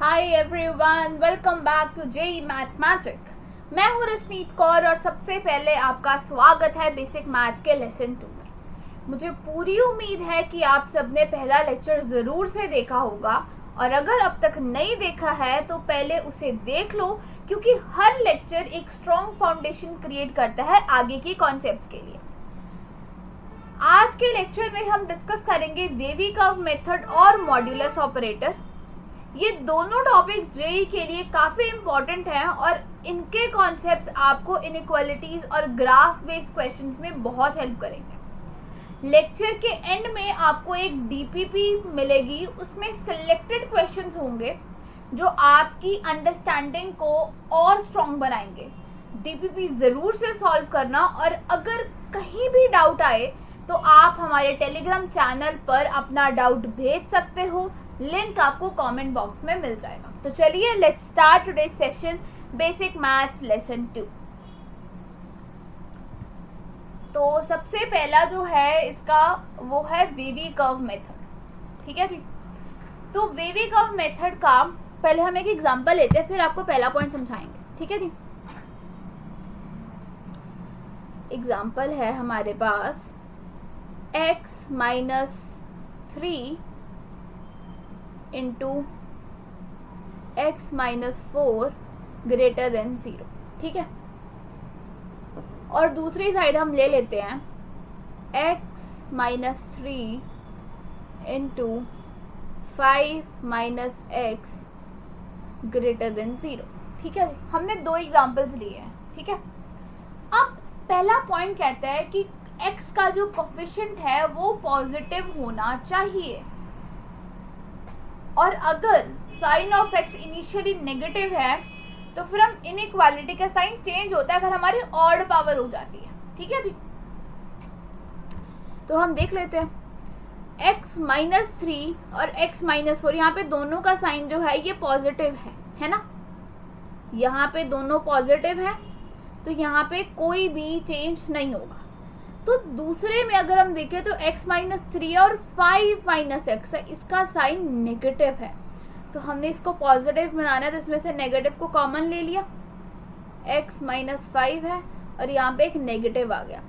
Hi everyone, welcome back to JEE mathematic. मैं हूँ रसनीत कौर और सबसे पहले आपका स्वागत है बेसिक मैथ्स के लेसन 2 में। मुझे पूरी उम्मीद है कि आप सबने पहला लेक्चर ज़रूर से देखा होगा और अगर अब तक नहीं देखा है तो पहले उसे देख लो, क्योंकि हर लेक्चर एक स्ट्रॉन्ग फाउंडेशन क्रिएट करता है आगे के कॉन्सेप्ट्स के लिए। आज के लेक्चर में हम डिस्कस करेंगे वेवी कर्व मेथड और मॉड्यूलस ऑपरेटर। ये दोनों टॉपिक्स जेई के लिए काफ़ी इम्पोर्टेंट हैं और इनके कॉन्सेप्ट्स आपको इनइक्वालिटीज और ग्राफ बेस्ड क्वेश्चंस में बहुत हेल्प करेंगे। लेक्चर के एंड में आपको एक डीपीपी मिलेगी, उसमें सिलेक्टेड क्वेश्चंस होंगे जो आपकी अंडरस्टैंडिंग को और स्ट्रॉन्ग बनाएंगे। डीपीपी ज़रूर से सॉल्व करना और अगर कहीं भी डाउट आए तो आप हमारे टेलीग्राम चैनल पर अपना डाउट भेज सकते हो, लिंक आपको कमेंट बॉक्स में मिल जाएगा। तो चलिए let's start today's session basic maths lesson 2। तो सबसे पहला जो है इसका वो है वेवी कर्व मेथड। ठीक है जी। तो वेवी कर्व मेथड का पहले हम एक एग्जांपल लेते हैं, फिर आपको पहला पॉइंट समझाएंगे। ठीक है जी। एग्जांपल है हमारे पास x-3 into x-4 greater than 0। ठीक है। और दूसरी साइड हम ले लेते हैं x-3 into 5-x greater than 0। ठीक है। हमने दो एग्जाम्पल्स लिए हैं। ठीक है। अब पहला पॉइंट कहता है कि x का जो कोफिशिएंट है वो पॉजिटिव होना चाहिए, और अगर sign of x initially negative है तो फिर हम इनइक्वालिटी का साइन चेंज होता है अगर हमारी ऑड पावर हो जाती है। ठीक है जी। तो हम देख लेते हैं x-3 और x-4, यहाँ पे दोनों का साइन जो है ये पॉजिटिव है ना। यहाँ पे दोनों पॉजिटिव है तो यहाँ पे कोई भी चेंज नहीं होगा। तो दूसरे में अगर हम देखें तो x-3 और 5-x है, इसका साइन नेगेटिव है, तो हमने इसको पॉजिटिव बनाना है तो इसमें से नेगेटिव को कॉमन ले लिया। x-5 है और यहाँ पे एक नेगेटिव आ गया,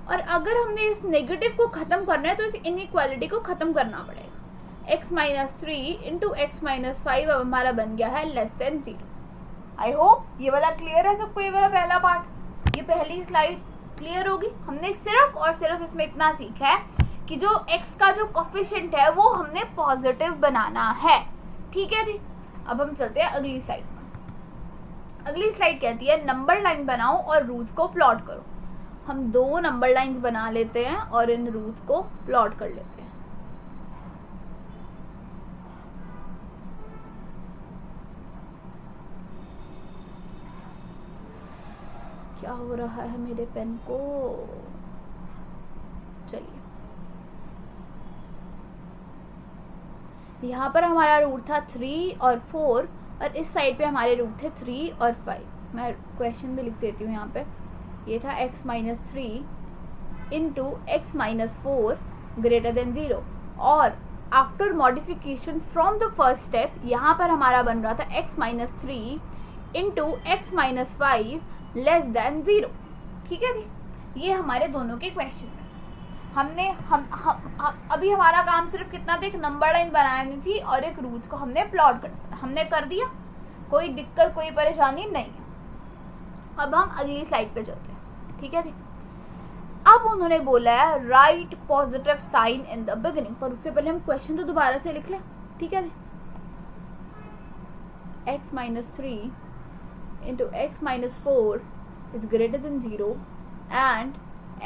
और अगर हमने इस नेगेटिव को ख़त्म करना है तो इस इनइक्वालिटी को ख़त्म करना पड़ेगा। x-3 इंटू x-5 अब हमारा बन गया है लेस देन 0। आई होप ये वाला क्लियर है सबको। ये वाला पहला पार्ट, ये पहली स्लाइड क्लियर होगी। हमने सिर्फ और सिर्फ इसमें इतना सीखा है कि जो x का जो कोफिशिएंट है वो हमने पॉजिटिव बनाना है। ठीक है जी। अब हम चलते हैं अगली स्लाइड पर। अगली स्लाइड कहती है नंबर लाइन बनाओ और रूट्स को प्लॉट करो। हम दो नंबर लाइंस बना लेते हैं और इन रूट्स को प्लॉट कर लेते हैं। क्या हो रहा है मेरे पेन को? चलिए, यहाँ पर हमारा रूट था 3 और 4 और इस साइड पे हमारे रूट थे 3 और 5। मैं क्वेश्चन भी लिख देती हूँ यहाँ पे। ये था x-3 into x-4 greater than 0, और after modification from the first step यहाँ पर हमारा बन रहा था x-3 into x-5 less than 0। ठीक है जी। ये हमारे दोनों के क्वेश्चन हैं। हमने अभी हमारा काम सिर्फ कितना था, एक नंबर लाइन बनानी थी और एक रूट्स को हमने प्लॉट करना, हमने कर दिया। कोई दिक्कत कोई परेशानी नहीं है। अब हम अगली स्लाइड पे चलते हैं। ठीक है जी। अब उन्होंने बोला है right positive sign in the beginning, पर उससे पहले हम क्वेश्चन तो दोबारा से लिख लें। ठीक है जी। x-3 into x-4 is greater than 0 and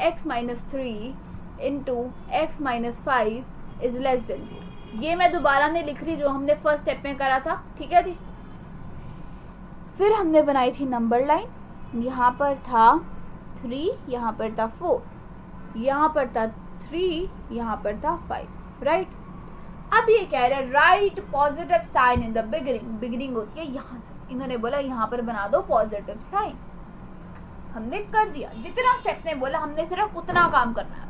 x-3 into x-5 is less than 0। ये मैं दोबारा नहीं लिख रही, जो हमने फर्स्ट स्टेप में करा था। ठीक है जी। फिर हमने बनाई थी नंबर लाइन। यहाँ पर था 3, यहाँ पर था 4, यहाँ पर था 3, यहाँ पर था 5। राइट। अब ये कह रहे हैं right positive sign in the beginning. Beginning होती है यहाँ से। इन्होंने बोला यहाँ पर बना दो पॉजिटिव साइन। हमने कर दिया, जितना स्टेप ने बोला हमने सिर्फ उतना काम करना है।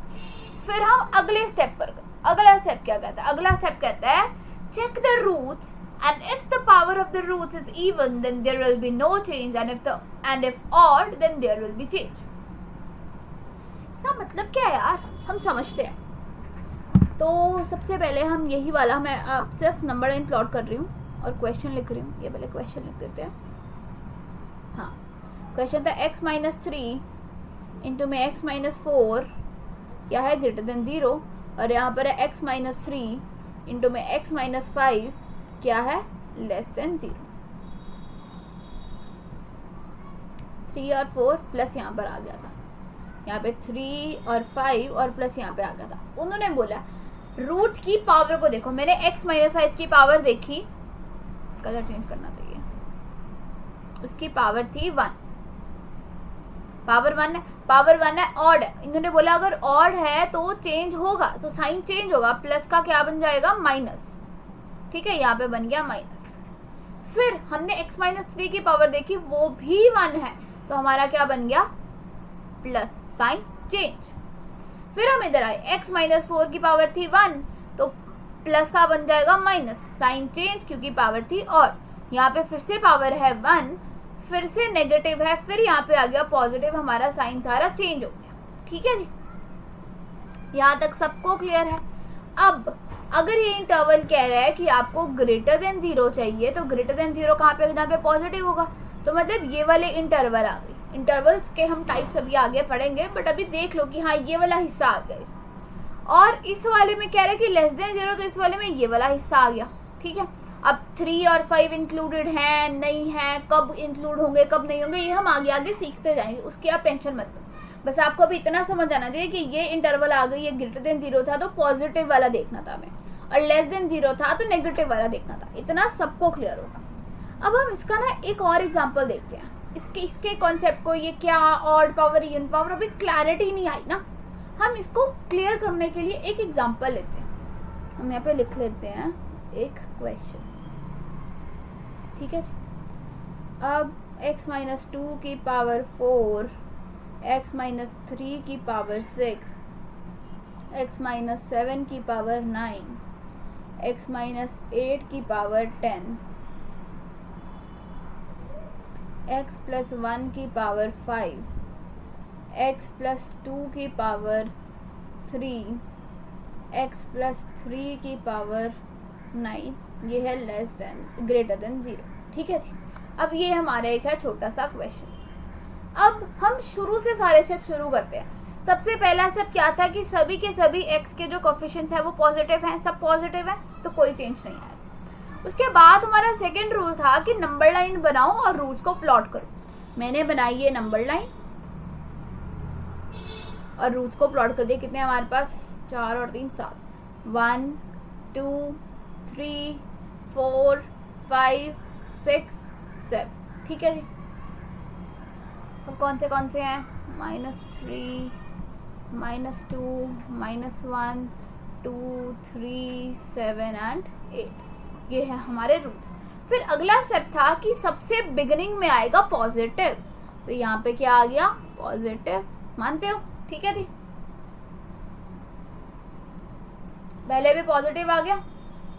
फिर हम अगले स्टेप पर, अगला स्टेप क्या कहता है? अगला स्टेप कहता है check the roots and if the power power of the roots is even, then there will be no change, and if odd, then there will be change. इसका मतलब क्या है यार, हम समझते हैं. तो सबसे पहले हम यही वाला, मैं सिर्फ नंबर लाइन प्लॉट कर रही हूँ और क्वेश्चन लिख रही हूँ. ये पहले क्वेश्चन लिख देते हैं. हाँ, क्वेश्चन था x-3 इंटू में x-4 क्या है, ग्रेटर देन 0, और यहाँ पर है x-3 इंटू में x-5 क्या है, लेस देन 0. 3 और 4 प्लस यहाँ पर आ गया था, यहाँ पे 3 और 5 और प्लस यहाँ पे आ गया था. उन्होंने बोला रूट की पावर को देखो. मैंने x-5 की पावर देखी, कलर चेंज करना चाहिए, उसकी पावर थी 1. पावर 1 है, ऑड है. इन्होंने बोला अगर ऑड है तो चेंज होगा, तो साइन चेंज होगा. प्लस का क्या बन जाएगा, माइनस. ठीक है, यहाँ पे बन गया माइनस. फिर हमने x-3 की पावर देखी, वो भी 1 है, तो हमारा क्या बन गया, प्लस, साइन चेंज. फिर हम इधर आए, x-4 की पावर थी 1, तो प्लस का बन जाएगा माइनस, साइन चेंज, क्योंकि पावर थी ऑड. यहाँ पे फिर से पावर है 1, फिर से नेगेटिव है, फिर यहाँ पे आ गया पॉजिटिव, हमारा साइन सारा चेंज हो गया. ठीक है जी, यहाँ तक सबको क्लियर है. अब अगर ये इंटरवल कह रहा है कि आपको ग्रेटर देन 0 चाहिए, तो ग्रेटर देन 0 कहाँ पे, जहाँ पे पॉजिटिव होगा, तो मतलब ये वाले इंटरवल आ गई. इंटरवल्स के हम टाइप्स अभी आगे पढ़ेंगे, बट अभी देख लो कि हाँ ये वाला हिस्सा आ गया इसमें. और इस वाले में कह रहे हैं कि लेस देन 0, तो इस वाले में ये वाला हिस्सा आ गया. ठीक है, अब 3 और 5 इंक्लूडेड हैं नहीं है, कब इंक्लूड होंगे कब नहीं होंगे, ये हम आगे आगे सीखते जाएंगे, उसकी आप टेंशन मत लो. बस आपको अभी इतना समझ आना चाहिए कि ये इंटरवल आ गई, ये ग्रेटर देन 0 था तो पॉजिटिव वाला देखना था हमें, और लेस देन 0 था तो नेगेटिव वाला देखना था. इतना सबको क्लियर होगा. अब हम इसका ना एक और एग्जाम्पल देखते हैं, इसके कॉन्सेप्ट को. ये क्या ऑड पावर इवन पावर, अभी क्लैरिटी नहीं आई ना. हम इसको क्लियर करने के लिए एक एग्जाम्पल लेते हैं. हम यहाँ पे लिख लेते हैं एक क्वेश्चन. ठीक है जी. अब x-2 की पावर 4, x-3 की पावर 6, x-7 की पावर 9, x-8 की पावर 10, x+1 की पावर 5, x+2 की पावर 3, x+3 की पावर 9, ये है लेस देन ग्रेटर देन 0. ठीक है जी. अब ये हमारा एक है छोटा सा क्वेश्चन. अब हम शुरू से सारे स्टेप शुरू करते हैं. सबसे पहला स्टेप क्या था कि सभी के सभी x के जो कोफिशिएंट्स है वो पॉजिटिव हैं, सब पॉजिटिव है, तो कोई चेंज नहीं आया. उसके बाद हमारा सेकंड रूल था कि नंबर लाइन बनाओ और रूट्स को प्लॉट करो. मैंने बनाई ये नंबर लाइन और रूट्स को प्लॉट कर दिए. कितने हमारे पास, 4 और 3 7, 1 2 3 4 5 6 7. ठीक है जी. अब कौन से हैं, -3 -2 -1 2 3 7 एंड 8. ये है हमारे रूट्स. फिर अगला स्टेप था कि सबसे बिगिनिंग में आएगा पॉजिटिव, तो यहाँ पे क्या आ गया, पॉजिटिव. मानते हो? ठीक है जी. पहले भी पॉजिटिव आ गया.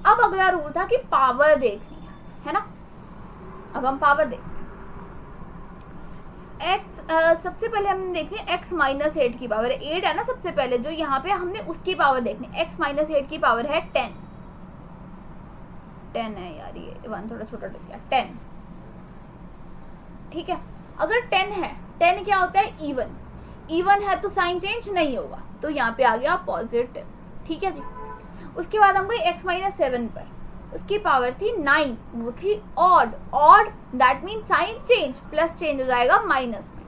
अब अगला रूल था कि पावर देखनी है ना. अब हम पावर देखते हैं. सबसे पहले हमने देखनी है x-8 की पावर. 8 है ना सबसे पहले, जो यहाँ पे हमने उसकी पावर देखनी. x-8 की पावर है 10 है यार, ये 1 थोड़ा छोटा लग गया, 10. ठीक है, अगर 10 है, 10 क्या होता है, इवन है तो साइन चेंज नहीं होगा, तो यहाँ पे आ गया पॉजिटिव. ठीक है जी. उसके बाद हम गए x-7 पर. उसकी पावर थी 9, वो थी odd. That mean sine change, plus change हो जाएगा माइनस में.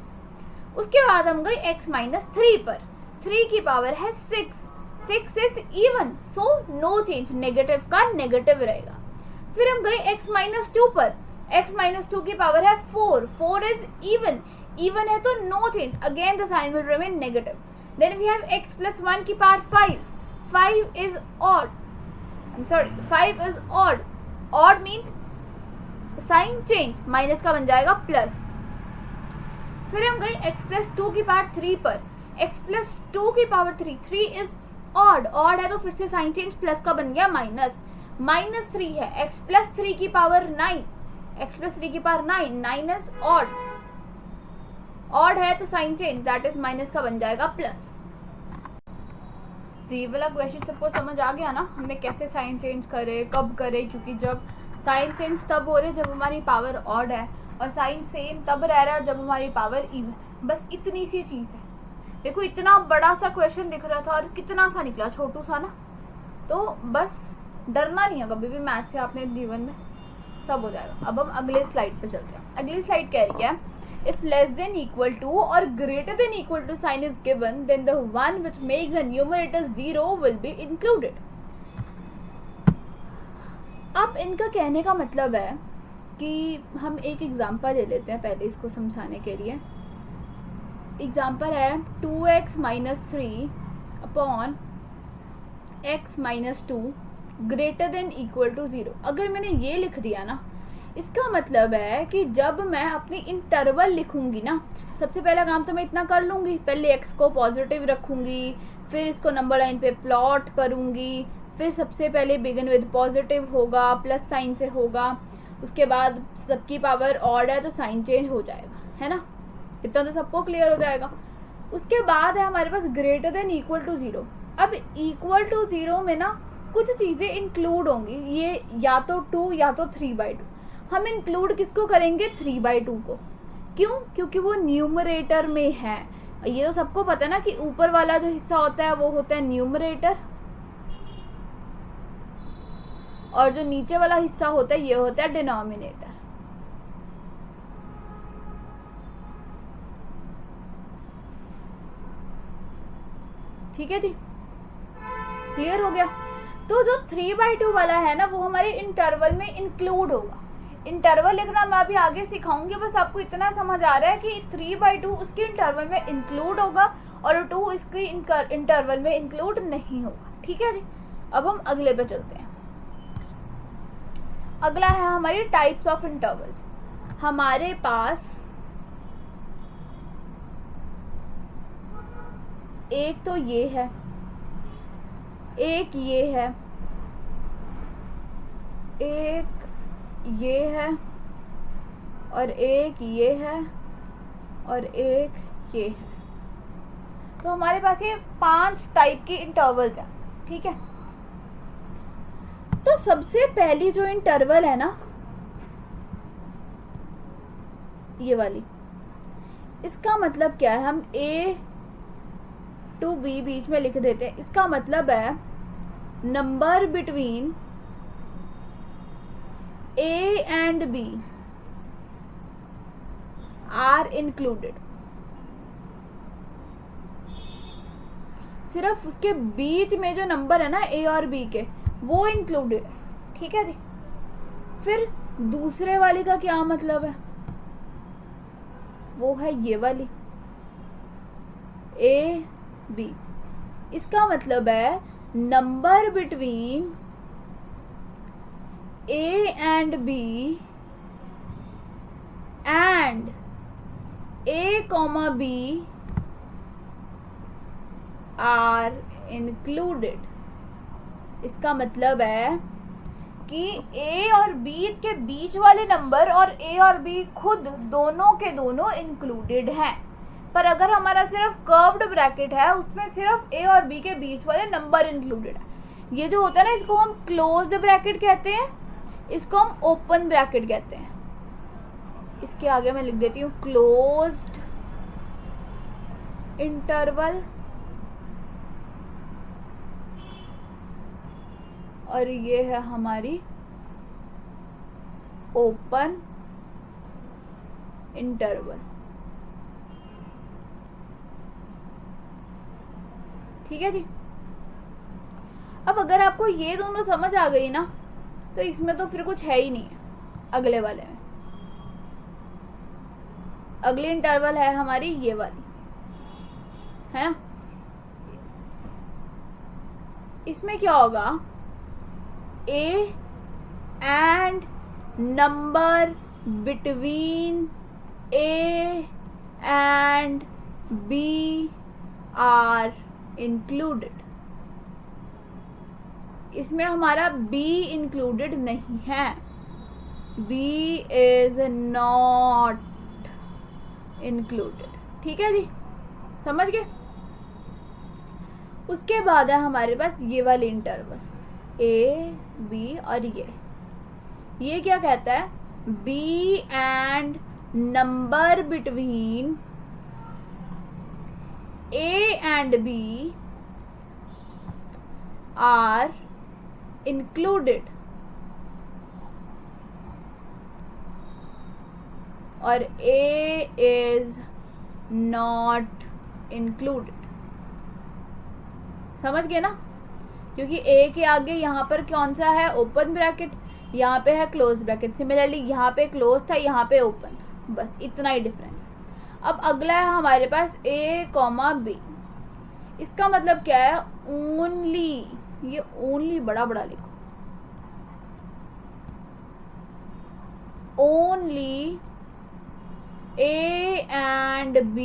उसके बाद हम गए x-3 पर. 3 की पावर है 6 is even, so no change, negative का नेगेटिव रहेगा. फिर हम गए x-2 पर. x-2 की पावर है 4 इज इवन है तो no change, again the sign will remain negative. Then we have x+1 की power 5 is odd. 5 is odd means sign change, minus का बन जाएगा प्लस. फिर हम गए x+2 की पावर 3 पर. x+2 की पावर 3 इज ऑड है तो फिर से साइन चेंज, प्लस का बन गया माइनस. -3 है, x प्लस 3 की पावर 9, x प्लस 3 की पावर 9, 9 इज ऑड है तो sign change, that is minus का बन जाएगा प्लस। तो ये वाला क्वेश्चन सबको समझ आ गया ना, हमने कैसे साइन चेंज करे, कब करे, क्योंकि जब साइन चेंज तब हो रहे जब हमारी पावर ऑड है, और साइन सेम तब रह रहा है जब हमारी पावर इवन। बस इतनी सी चीज़ है। देखो इतना बड़ा सा क्वेश्चन दिख रहा था और कितना सा निकला, छोटू सा ना। तो बस डरना नहीं है कभी भी मैथ से, आपने जीवन में सब हो जाएगा। अब हम अगले स्लाइड पे चलते हैं। अगली स्लाइड कह रही है if less than equal to or greater than equal to sign is given, then the one which makes the numerator 0 will be included. अब इनका कहने का मतलब है कि हम एक एग्जांपल ले लेते हैं पहले इसको समझाने के लिए। एग्जांपल है 2x minus 3 upon x minus 2 greater than equal to 0। अगर मैंने ये लिख दिया ना, इसका मतलब है कि जब मैं अपनी इंटरवल लिखूंगी ना, सबसे पहला काम तो मैं इतना कर लूँगी, पहले x को पॉजिटिव रखूँगी, फिर इसको नंबर लाइन पे प्लॉट करूँगी, फिर सबसे पहले बिगिन विद पॉजिटिव होगा, प्लस साइन से होगा, उसके बाद सबकी पावर ऑड है तो साइन चेंज हो जाएगा, है ना। इतना तो सबको क्लियर हो जाएगा। उसके बाद है हमारे पास ग्रेटर देन इक्वल टू 0। अब इक्वल टू 0 में ना कुछ चीज़ें इंक्लूड होंगी, ये या तो 2 या तो 3/2। हम इंक्लूड किसको करेंगे? 3/2 को। क्यों? क्योंकि वो न्यूमरेटर में है। ये तो सबको पता है ना कि ऊपर वाला जो हिस्सा होता है वो होता है न्यूमरेटर, और जो नीचे वाला हिस्सा होता है ये होता है डिनोमिनेटर। ठीक है जी, क्लियर हो गया। तो जो 3/2 वाला है ना वो हमारे इंटरवल में इंक्लूड होगा। इंटरवल लिखना मैं अभी आगे सिखाऊंगी, बस आपको इतना समझ आ रहा है कि 3/2 उसके इंटरवल में इंक्लूड होगा और 2 इसके इंटरवल में इंक्लूड नहीं होगा। ठीक है जी, अब हम अगले पे चलते हैं। अगला है हमारी टाइप्स ऑफ इंटरवल्स। हमारे पास एक तो ये है, एक ये है, एक ये है, और एक ये है, और एक ये है। तो हमारे पास ये 5 टाइप की इंटरवल्स हैं। ठीक है, तो सबसे पहली जो इंटरवल है ना ये वाली, इसका मतलब क्या है? हम A to B बीच में लिख देते हैं। इसका मतलब है number between A and B are included। सिर्फ उसके बीच में जो नंबर है ना A और B के, वो इंक्लूडेड है। ठीक है जी। फिर दूसरे वाली का क्या मतलब है? वो है ये वाली A B। इसका मतलब है number between A and B and A, B are included। इसका मतलब है कि A और B के बीच वाले नंबर और A और B खुद दोनों के दोनों इंक्लूडेड हैं। पर अगर हमारा सिर्फ कर्व्ड ब्रैकेट है, उसमें सिर्फ A और B के बीच वाले नंबर इंक्लूडेड है। ये जो होता है ना, इसको हम क्लोज्ड ब्रैकेट कहते हैं, इसको हम ओपन ब्रैकेट कहते हैं। इसके आगे मैं लिख देती हूँ क्लोज्ड इंटरवल, और ये है हमारी ओपन इंटरवल। ठीक है जी। अब अगर आपको ये दोनों समझ आ गई ना, तो इसमें तो फिर कुछ है ही नहीं है। अगले वाले में अगली इंटरवल है हमारी ये वाली, है ना। इसमें क्या होगा? A and number between A and B are included। इसमें हमारा b इंक्लूडेड नहीं है, b इज नॉट इंक्लूडेड। ठीक है जी, समझ गए। उसके बाद है हमारे पास ये वाले इंटरवल a b और ये क्या कहता है, b and number between a and b are included और a इज नॉट इंक्लूडेड। समझ गए ना, क्योंकि a के आगे यहाँ पर कौन सा है, ओपन ब्रैकेट, यहाँ पे है क्लोज ब्रैकेट। सिमिलरली यहाँ पे क्लोज था, यहाँ पे ओपन था, बस इतना ही डिफरेंस। अब अगला है हमारे पास a कॉमा b। इसका मतलब क्या है, ओनली, ये ओनली बड़ा बड़ा लिखो, only a and b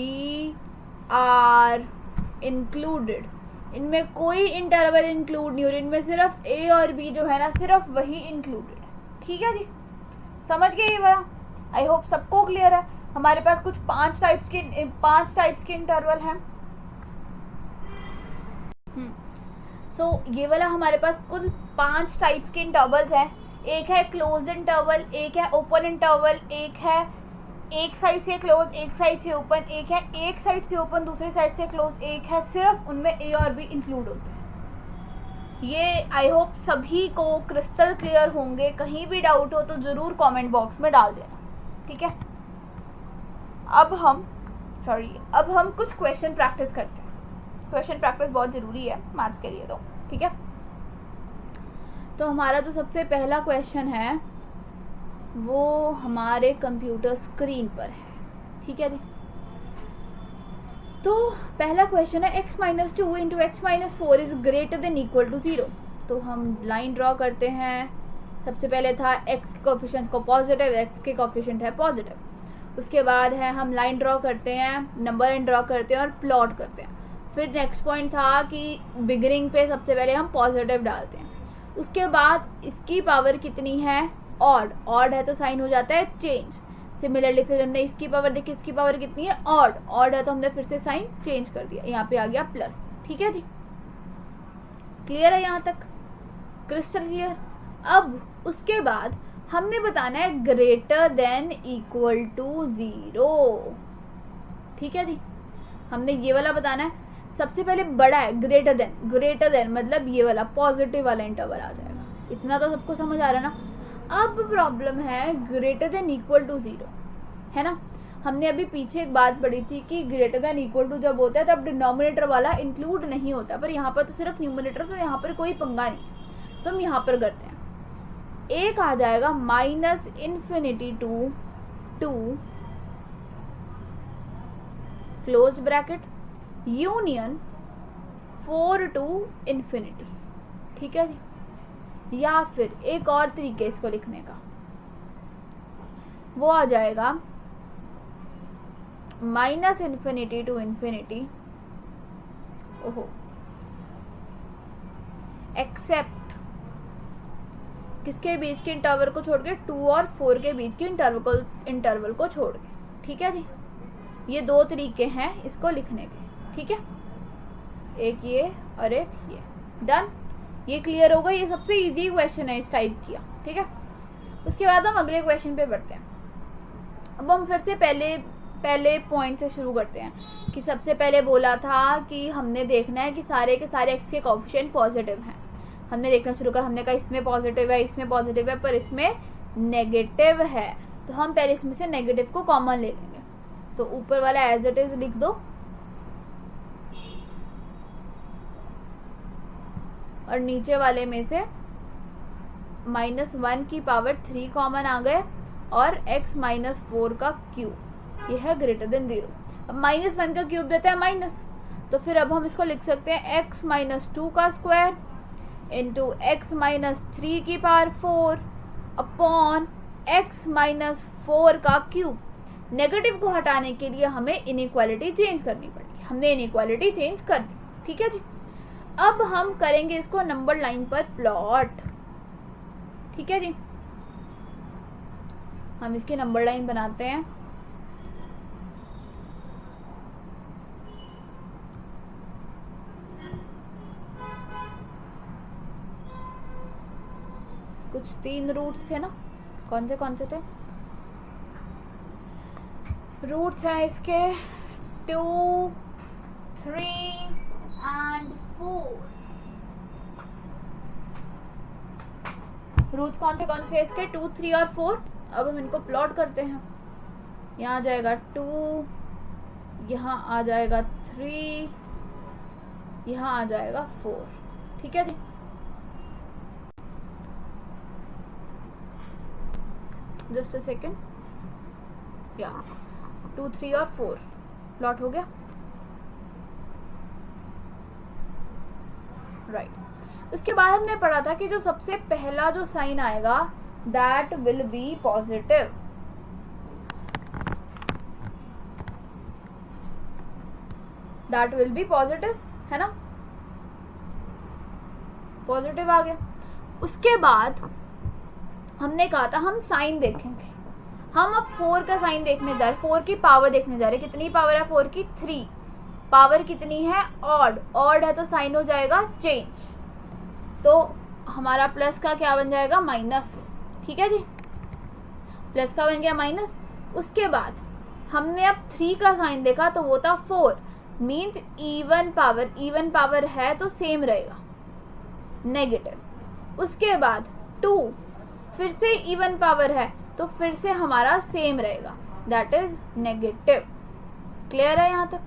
are included. इनमें कोई इंटरवल इंक्लूड नहीं हो रही, इनमें सिर्फ a और b जो है ना, सिर्फ वही इंक्लूडेड है। ठीक है जी, समझ गए ये वाला। आई होप सबको क्लियर है। हमारे पास कुछ पांच टाइप्स के इंटरवल हैं। सो ये वाला हमारे पास कुल 5 टाइप्स के इंटरवल्स हैं। एक है क्लोज इंटरवल, एक है ओपन इंटरवल, एक है एक साइड से क्लोज एक साइड से ओपन, एक है एक साइड से ओपन दूसरी साइड से क्लोज, एक है सिर्फ उनमें a और b इंक्लूड होते हैं। ये आई होप सभी को क्रिस्टल क्लियर होंगे। कहीं भी डाउट हो तो ज़रूर कमेंट बॉक्स में डाल देना। ठीक है, अब हम कुछ क्वेश्चन प्रैक्टिस करते हैं। क्वेश्चन प्रैक्टिस बहुत ज़रूरी है मैथ्स के लिए तो। ठीक है, तो हमारा जो सबसे पहला क्वेश्चन है वो हमारे कंप्यूटर स्क्रीन पर है। ठीक है जी, तो पहला क्वेश्चन है x minus 2 into X minus 4 is greater than equal to 0। तो हम लाइन ड्रॉ करते हैं। सबसे पहले था x के कोफिशिएंट्स को पॉजिटिव, x के कोफिशिएंट है पॉजिटिव। उसके बाद है हम लाइन ड्रॉ करते हैं, नंबर लाइन ड्रॉ करते हैं और प्लॉट करते हैं। फिर नेक्स्ट पॉइंट था कि बिगिनिंग पे सबसे पहले हम पॉजिटिव डालते हैं। उसके बाद इसकी पावर कितनी है, ऑड है तो साइन हो जाता है चेंज। सिमिलरली फिर हमने इसकी पावर देखी, इसकी पावर कितनी है, ऑड है तो हमने फिर से साइन चेंज कर दिया, यहाँ पे आ गया प्लस। ठीक है जी, क्लियर है यहाँ तक, क्रिस्टल क्लियर। अब उसके बाद हमने बताना है ग्रेटर देन इक्वल टू 0। ठीक है जी, हमने ये वाला बताना है। सबसे पहले बड़ा है ग्रेटर देन मतलब ये वाला पॉजिटिव वाला इंटरवल आ जाएगा। इतना तो सबको समझ आ रहा है ना। अब प्रॉब्लम है ग्रेटर देन इक्वल टू 0, है ना। हमने अभी पीछे एक बात पढ़ी थी कि ग्रेटर देन इक्वल टू जब होता है तब डिनोमिनेटर वाला इंक्लूड नहीं होता, पर यहाँ पर तो सिर्फ न्यूमिनेटर, तो यहाँ पर कोई पंगा नहीं। तो हम यहाँ पर करते हैं, एक आ जाएगा minus infinity to 2 close bracket union 4 to infinity. ठीक है जी, या फिर एक और तरीके इसको लिखने का, वो आ जाएगा माइनस इन्फिनिटी टू इन्फिनिटी, ओहो, एक्सेप्ट किसके बीच के इंटरवल को छोड़ के, 2 और 4 के बीच के इंटरवल को छोड़ के। ठीक है जी, ये दो तरीके हैं इसको लिखने के। ठीक है, एक ये और एक ये, डन। ये क्लियर होगा, ये सबसे इजी क्वेश्चन है इस टाइप किया। ठीक है, उसके बाद हम अगले क्वेश्चन पे बढ़ते हैं। अब हम फिर से पहले पॉइंट से शुरू करते हैं कि सबसे पहले बोला था कि हमने देखना है कि सारे के सारे एक्स के कोएफिशिएंट पॉजिटिव हैं। हमने देखना शुरू कर, हमने कहा इसमें पॉजिटिव है, इसमें पॉजिटिव है, पर इसमें नेगेटिव है, तो हम पहले इसमें से नेगेटिव को कॉमन ले लेंगे। तो ऊपर वाला एज इट इज लिख दो और नीचे वाले में से -1 की पावर 3 कॉमन आ गए और x माइनस 4 का क्यूब, ये है ग्रेटर देन 0। अब -1 का क्यूब देता है माइनस, तो फिर अब हम इसको लिख सकते हैं x माइनस 2 का स्क्वायर इंटू x माइनस 3 की पावर 4 अपॉन x माइनस 4 का क्यूब। नेगेटिव को हटाने के लिए हमें इनइक्वालिटी चेंज करनी पड़ेगी, हमने इनइक्वालिटी चेंज कर दी। ठीक है जी, अब हम करेंगे इसको नंबर लाइन पर प्लॉट। ठीक है जी, हम इसकी नंबर लाइन बनाते हैं। कुछ 3 रूट्स थे ना, कौन से थे रूट्स? हैं इसके 2, 3 and 4। रूट्स कौन से इसके? 2, 3 और 4। अब हम इनको प्लॉट करते हैं। यहाँ आ जाएगा 2, यहाँ आ जाएगा 3, यहाँ आ जाएगा 4। ठीक है जी, जस्ट अ सेकेंड। या 2, 3 और 4 प्लॉट हो गया, राइट। उसके बाद हमने पढ़ा था कि जो सबसे पहला जो साइन आएगा that will be positive. That will be positive, है ना, पॉजिटिव आ गया। उसके बाद हमने कहा था हम साइन देखेंगे। हम अब 4 का साइन देखने जा रहे, 4 की पावर देखने जा रहे। कितनी पावर है 4 की? 3। पावर कितनी है? ऑड। ऑड है तो साइन हो जाएगा चेंज, तो हमारा प्लस का क्या बन जाएगा? माइनस। ठीक है जी, प्लस का बन गया माइनस। उसके बाद हमने अब 3 का साइन देखा तो वो था 4, means even power. Even power है तो सेम रहेगा, नेगेटिव। उसके बाद 2 फिर से इवन पावर है तो फिर से हमारा सेम रहेगा, दैट इज नेगेटिव। क्लियर है यहाँ तक?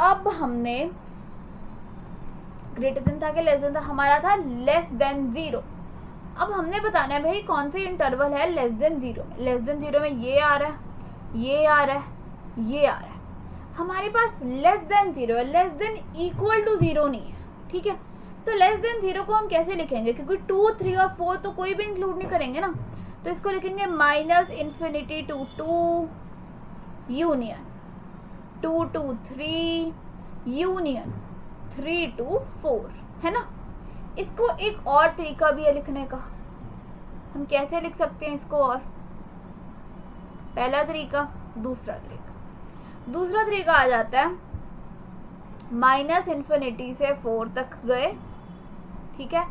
अब हमने ग्रेटर देन था कि लेस देन था? हमारा था लेस देन 0। अब हमने बताना है भाई कौन सी इंटरवल है लेस देन 0 में। लेस देन 0 में ये आ रहा है, ये आ रहा है, ये आ रहा है। हमारे पास लेस देन 0 है, लेस देन इक्वल टू 0 नहीं है। ठीक है, तो लेस देन 0 को हम कैसे लिखेंगे? क्योंकि 2, 3 और 4 तो कोई भी इंक्लूड नहीं करेंगे ना, तो इसको लिखेंगे -∞ to 2 union 2 to 3 union 3 to 4, है ना। इसको एक और तरीका भी है लिखने का। हम कैसे लिख सकते हैं इसको? और पहला तरीका, दूसरा तरीका आ जाता है -∞ से 4 तक गए, ठीक है,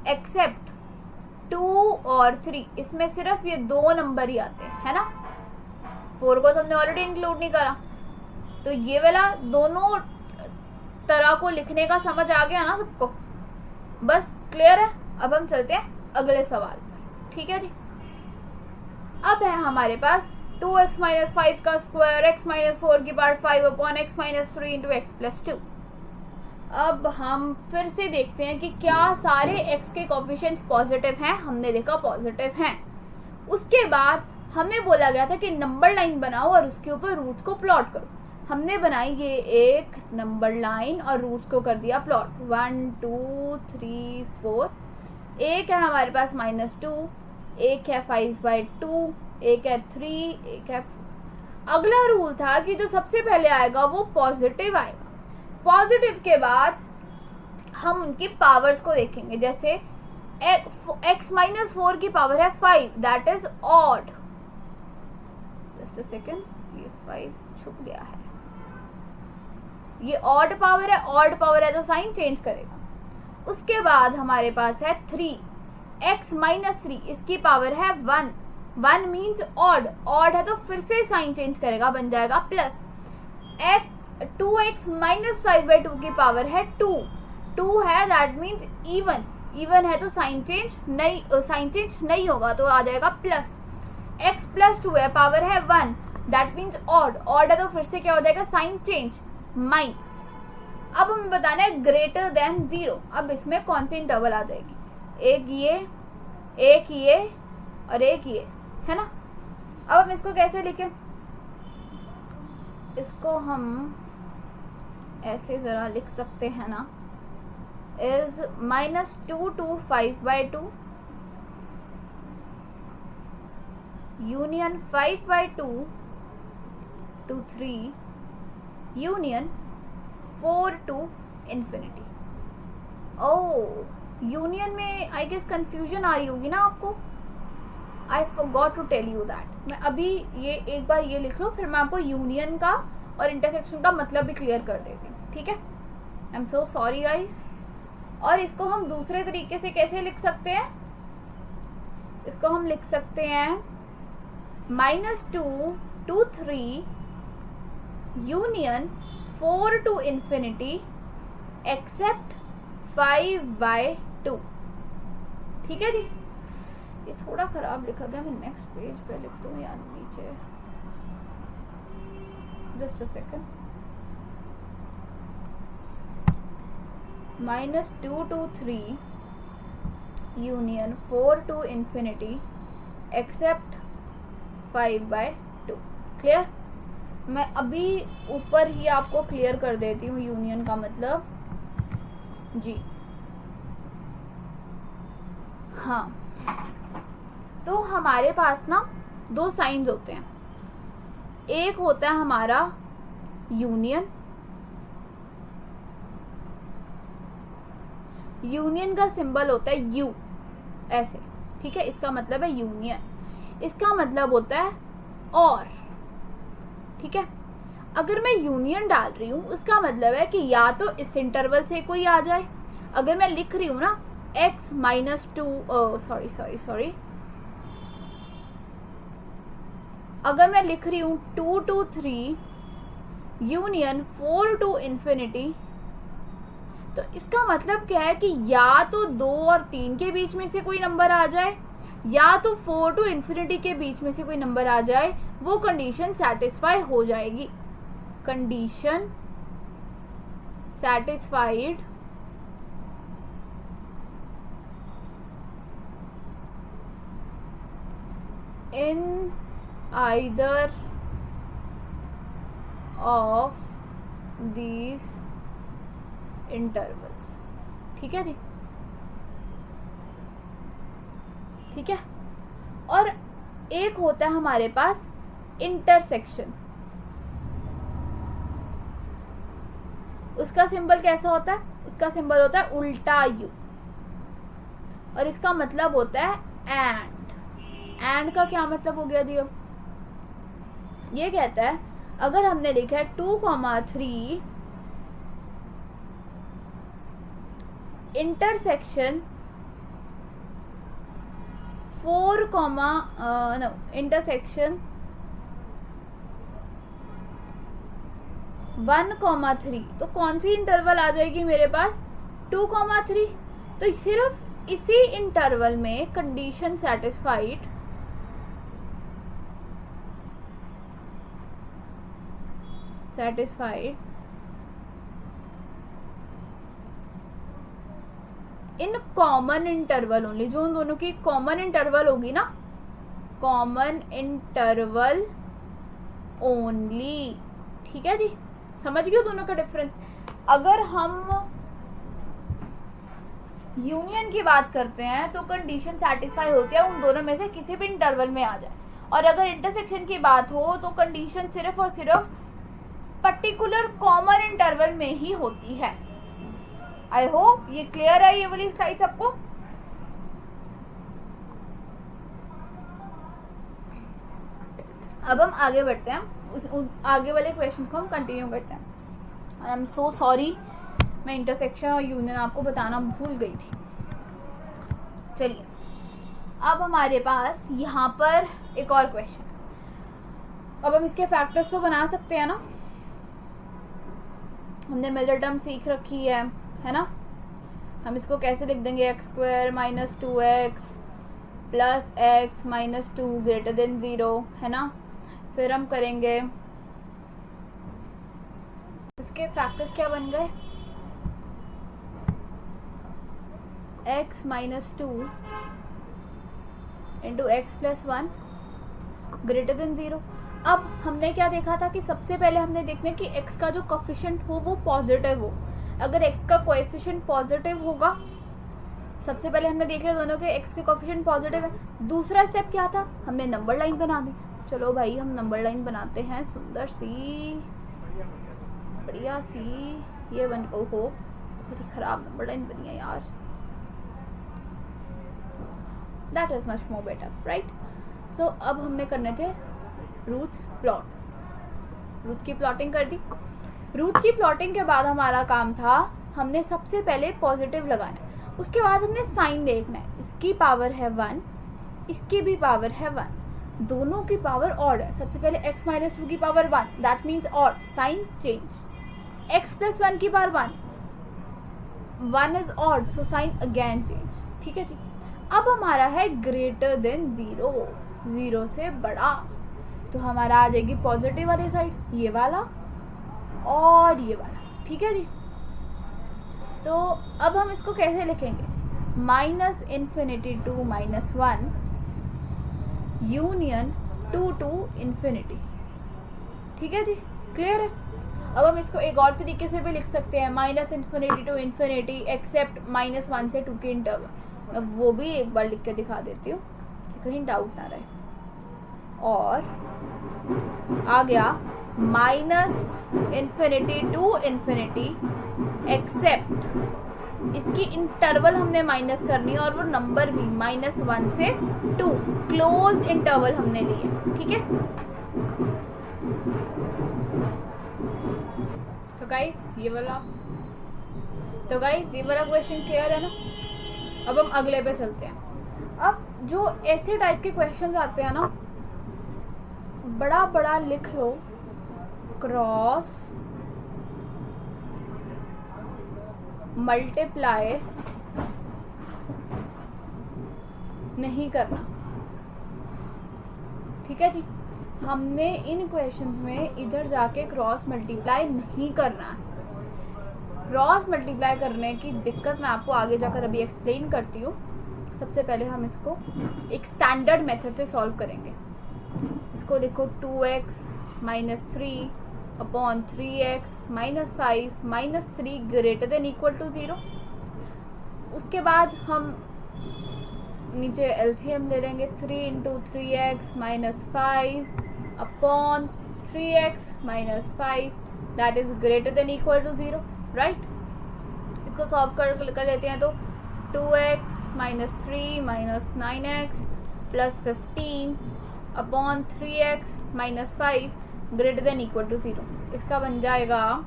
एक्सेप्ट 2 और 3, इसमें सिर्फ ये 2 नंबर ही आते हैं, है ना। 4 को तो हमने ऑलरेडी इंक्लूड नहीं करा, तो ये वाला दोनों तरह को लिखने का समझ आ गया ना सबको? बस क्लियर है। अब हम चलते हैं अगले सवाल पर। ठीक है जी, अब है हमारे पास 2x - 5 का स्क्वायर x - 4 की power 5 upon x - 3 into x + 2। अब हम फिर से देखते हैं कि क्या सारे x के कोफिशिएंट्स पॉजिटिव हैं। हमने देखा पॉजिटिव हैं। उसके बाद हमें बोला गया था कि नंबर लाइन बनाओ और उसके ऊपर रूट्स को प्लॉट करो। हमने बनाई ये एक नंबर लाइन और रूट्स को कर दिया प्लॉट, 1 2 3 4। एक है हमारे पास -2, एक है 5/2, एक है 3, एक है 4। अगला रूल था कि जो सबसे पहले आएगा वो पॉजिटिव आएगा। पॉजिटिव के बाद हम उनकी पावर्स को देखेंगे। जैसे x - 4 की पावर है 5, that is odd. Just a second, ये 5 छुप गया है, ये ऑड पावर है। ऑड पावर है तो साइन चेंज करेगा। उसके बाद हमारे पास है 3, x - 3, इसकी पावर है 1। 1 मीन्स ऑड, ऑड है तो फिर से साइन चेंज करेगा, बन जाएगा प्लस। 2x - 5/2 की पावर है 2। 2 है दैट मीन्स इवन, इवन है तो साइन चेंज नहीं होगा, तो आ जाएगा प्लस। x + 2 है, पावर है 1, दैट मीन्स ऑड, ऑड है तो फिर से क्या हो जाएगा? Sign change, minus. अब हमें बताना है ग्रेटर देन 0। अब इसमें कौन सी इंटरवल आ जाएगी? एक ये और एक ये, है ना। अब हम इसको कैसे लिखें? इसको हम ऐसे जरा लिख सकते हैं ना, is -2 to 5/2 union 5/2 to 3 union 4 to ∞। Oh, union में आई गेस कंफ्यूजन आ रही होगी ना आपको. I forgot to tell you that. मैं अभी ये एक बार ये लिख लो, फिर मैं आपको यूनियन का और इंटरसेक्शन का मतलब भी क्लियर कर देती हूँ. ठीक है, I am so sorry guys. और इसको हम दूसरे तरीके से कैसे लिख सकते हैं? इसको हम लिख सकते हैं -2 to 3 union 4 to infinity except 5/2. ठीक है जी. ये थोड़ा खराब लिखा गया, मैं नेक्स्ट पेज पे लिख दूँ या नीचे. Just a second. -2 to 3 union 4 to infinity except 5/2. Clear? मैं अभी ऊपर ही आपको क्लियर कर देती हूँ यूनियन का मतलब जी. हाँ, तो हमारे पास ना दो साइंस होते हैं. एक होता है हमारा यूनियन. यूनियन का सिंबल होता है यू, ऐसे. ठीक है, इसका मतलब है यूनियन. इसका मतलब होता है और. ठीक है, अगर मैं यूनियन डाल रही हूँ उसका मतलब है कि या तो इस इंटरवल से कोई आ जाए. अगर मैं लिख रही हूँ ना x -2 सॉरी अगर मैं लिख रही हूँ 2 to 3 यूनियन 4 to infinity, तो इसका मतलब क्या है कि या तो 2 और 3 के बीच में से कोई नंबर आ जाए, या तो 4 to infinity के बीच में से कोई नंबर आ जाए. वो कंडीशन सेटिस्फाई हो जाएगी. Condition satisfied in either of these intervals. ठीक है जी. ठीक है, और एक होता है हमारे पास इंटरसेक्शन. उसका सिंबल कैसा होता है? उसका सिंबल होता है उल्टा यू, और इसका मतलब होता है एंड. एंड का क्या मतलब हो गया दियो? ये कहता है अगर हमने लिखा है 2,3 इंटरसेक्शन 4, इंटरसेक्शन 1,3, तो कौन सी इंटरवल आ जाएगी मेरे पास? 2,3. तो सिर्फ इसी इंटरवल में condition satisfied in common interval only. जो उन दोनों की कॉमन इंटरवल होगी ना, कॉमन इंटरवल ओनली. ठीक है जी, समझ गए दोनों का डिफरेंस? अगर हम यूनियन की बात करते हैं तो कंडीशन सेटिस्फाई होती है उन दोनों में से किसी भी इंटरवल में आ जाए, और अगर इंटरसेक्शन की बात हो तो कंडीशन सिर्फ और सिर्फ पर्टिकुलर कॉमन इंटरवल में ही होती है. आई होप ये क्लियर है ये वाली स्लाइड सबको. अब हम आगे बढ़ते हैं, आगे वाले क्वेश्चंस को हम कंटिन्यू करते हैं. आई एम सो सॉरी, मैं इंटरसेक्शन और यूनियन आपको बताना भूल गई थी. चलिए, अब हमारे पास यहाँ पर एक और क्वेश्चन. अब हम इसके फैक्टर्स तो बना सकते हैं ना. हमने मिलर टर्म सीख रखी है ना. हम इसको कैसे लिख देंगे? x² - 2x + x - 2 > 0, है ना. फिर हम करेंगे इसके फैक्टर्स क्या बन गए? x - 2 × x + 1 > 0. अब हमने क्या देखा था कि सबसे पहले हमने देखना है कि x का जो कोएफिशिएंट हो वो पॉजिटिव हो. अगर x का कोएफिशिएंट पॉजिटिव होगा, सबसे पहले हमने देख लिया दोनों के x के कोएफिशिएंट पॉजिटिव है. दूसरा स्टेप क्या था? हमने नंबर लाइन बना दी. चलो भाई हम नंबर लाइन बनाते हैं, सुंदर सी बढ़िया सी. ये बन, ओहो बहुत ही खराब नंबर लाइन बनी है यार. That is much more better, right? So अब हमने करने थे रूट्स प्लॉट. रूट की प्लॉटिंग कर दी. रूट की प्लॉटिंग के बाद हमारा काम था, हमने सबसे पहले पॉजिटिव लगाना है. उसके बाद हमने साइन देखना है. इसकी पावर है 1, इसकी भी पावर है 1, दोनों की पावर ऑड है. सबसे पहले x माइनस 2 की power 1, that means odd, sign change. x plus 1 की power 1 is odd, so sign again change. ठीक है जी. अब हमारा है ग्रेटर देन 0, 0 से बड़ा, तो हमारा आ जाएगी पॉजिटिव वाली साइड, ये वाला और ये वाला. ठीक है जी. तो अब हम इसको कैसे लिखेंगे? Minus infinity to minus 1 union 2 to infinity. ठीक है जी, क्लियर है? अब हम इसको एक और तरीके से भी लिख सकते हैं, minus infinity to infinity except -1 से 2 के इंटरवल. मैं वो भी एक बार लिख के दिखा देती हूँ कि कहीं डाउट ना रहे. और आ गया minus infinity to infinity except, इसकी इंटरवल हमने माइनस करनी है और वो नंबर भी -1 से 2, क्लोज्ड इंटरवल हमने लिए. ठीक है. तो गाइस ये वाला क्वेश्चन क्लियर है ना? अब हम अगले पे चलते हैं. अब जो ऐसे टाइप के क्वेश्चंस आते हैं ना, बड़ा बड़ा लिख लो, क्रॉस मल्टीप्लाई नहीं करना. ठीक है जी. हमने इन क्वेश्चंस में इधर जाके क्रॉस मल्टीप्लाई नहीं करना है. क्रॉस मल्टीप्लाई करने की दिक्कत मैं आपको आगे जाकर अभी एक्सप्लेन करती हूँ. सबसे पहले हम इसको एक स्टैंडर्ड मेथड से सॉल्व करेंगे. इसको लिखो 2x minus 3 upon 3x minus 5 minus 3 greater than equal to 0. उसके बाद हम नीचे एलसीएम ले लेंगे. 3 into 3x minus 5 upon 3x minus 5 that is greater than equal to 0, right? इसको सॉल्व कर लेते हैं. तो 2x minus 3 minus 9x plus 15 upon 3x minus 5 greater than equal to 0. इसका बन जाएगा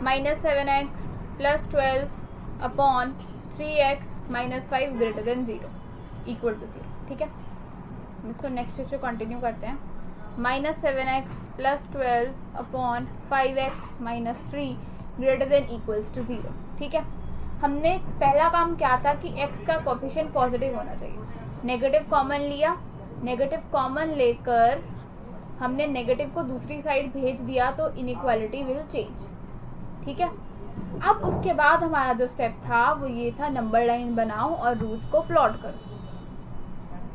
minus 7x plus 12 upon 3x minus 5 greater than 0 equal to 0. ठीक है. हम इसको नेक्स्ट पेज पे कंटिन्यू करते हैं. Minus 7x plus 12 upon 5x minus 3 greater than equals to 0. ठीक है. हमने पहला काम क्या था कि x का कोफिशिएंट पॉजिटिव होना चाहिए. नेगेटिव कॉमन लिया, नेगेटिव कॉमन लेकर हमने नेगेटिव को दूसरी साइड भेज दिया, तो इनइक्वालिटी विल चेंज. ठीक है. अब उसके बाद हमारा जो स्टेप था वो ये था, नंबर लाइन बनाओ और रूट्स को प्लॉट करो.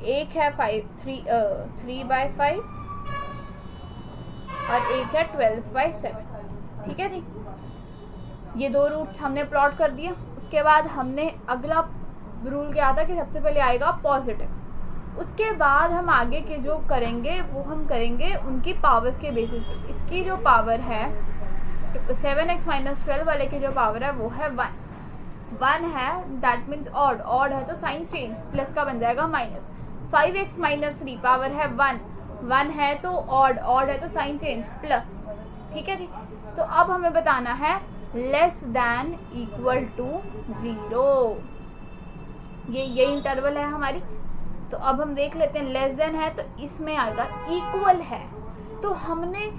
एक है 3/5 और एक है 12/7. ठीक है जी. ये दो रूट्स हमने प्लॉट कर दिए. उसके बाद हमने अगला रूल क्या था कि सबसे पहले आएगा पॉजिटिव. उसके बाद हम आगे के जो करेंगे वो हम करेंगे उनकी पावर्स के बेसिस पे. इसकी जो पावर है 7x माइनस 12 वाले की जो पावर है वो है 1 है, दैट मीन्स ऑड. ऑड है तो साइन चेंज, प्लस का बन जाएगा माइनस. 5x माइनस 3 पावर है 1 है तो ऑड है तो साइन चेंज प्लस. ठीक है जी. तो अब हमें बताना है लेस देन इक्वल टू 0. ये इंटरवल है हमारी. तो अब हम देख लेते हैं, लेस देन है तो इसमें आएगा, इक्वल है तो हमने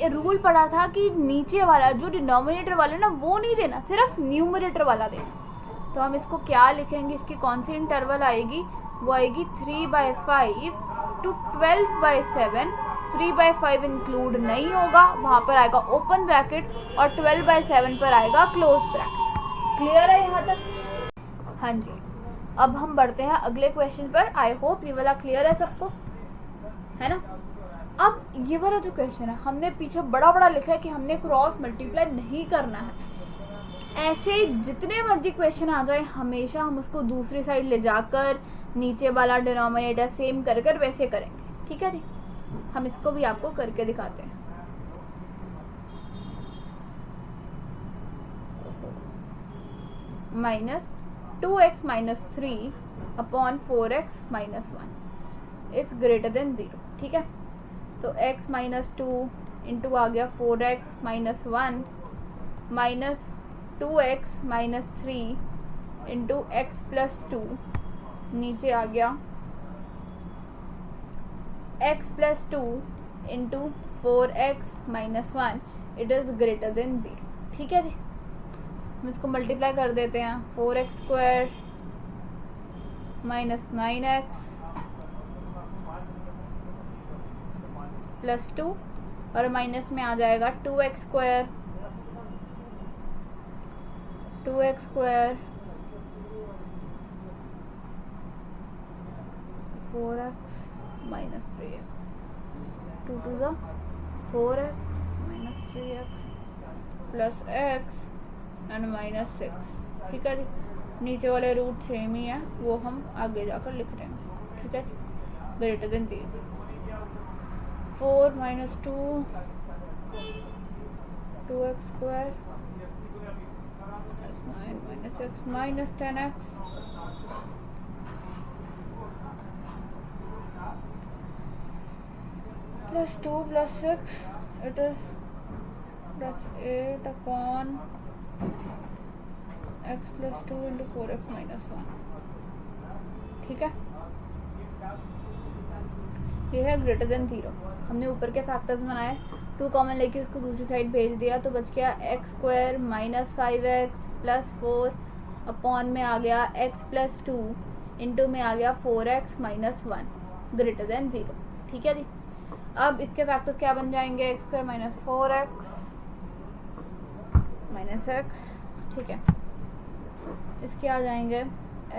रूल पढ़ा था कि नीचे वाला जो डिनोमिनेटर वाला ना वो नहीं देना, सिर्फ न्यूमरेटर वाला देना. तो हम इसको क्या लिखेंगे, इसकी कौन सी इंटरवल आएगी? वो आएगी 3/5 टू 12/7. 3/5 इंक्लूड नहीं होगा, वहाँ पर आएगा ओपन ब्रैकेट और 12/7 पर आएगा क्लोज ब्रैकेट. क्लियर है यहाँ तक? हाँ जी. अब हम बढ़ते हैं अगले क्वेश्चन पर. आई होप ये वाला क्लियर है सबको, है ना? अब ये वाला जो क्वेश्चन है हमने पीछे बड़ा बड़ा लिखा है कि हमने क्रॉस मल्टीप्लाई नहीं करना है. ऐसे जितने मर्जी क्वेश्चन आ जाए हमेशा हम उसको दूसरी साइड ले जाकर नीचे वाला डिनोमिनेटर सेम कर कर वैसे करेंगे. ठीक है जी. हम इसको भी आपको करके दिखाते हैं. Minus 2x minus 3 upon 4x minus 1 it's greater than 0। ठीक है, तो x माइनस 2 इंटू आ गया 4x minus 1 minus 2x minus 3 into x plus 2, नीचे आ गया x plus 2 into 4x minus 1 it is greater than 0। ठीक है जी, हम इसको मल्टीप्लाई कर देते हैं। 4x square minus 9x plus 2 और माइनस में आ जाएगा 2x square 4x minus 3x 2 to the 4x minus 3x plus x and minus 6। ठीक है जी, नीचे वाले रूट सेम ही है, वो हम आगे जाकर लिख देंगे। ठीक है, greater than 0। 4 minus 2 2x square 9 minus x minus 10x plus 2 plus 6 it is plus 8 upon x plus 2 into 4x minus 1। ठीक है, ये है ग्रेटर देन 0। हमने ऊपर के फैक्टर्स बनाए, 2 कॉमन लेके उसको दूसरी साइड भेज दिया, तो बच गया x square minus 5x plus 4 upon में आ गया x प्लस 2 इंटू में आ गया 4x माइनस 1 ग्रेटर देन 0। ठीक है जी, अब इसके फैक्टर्स क्या बन जाएंगे? x square minus 4x minus x। ठीक है, इसके आ जाएंगे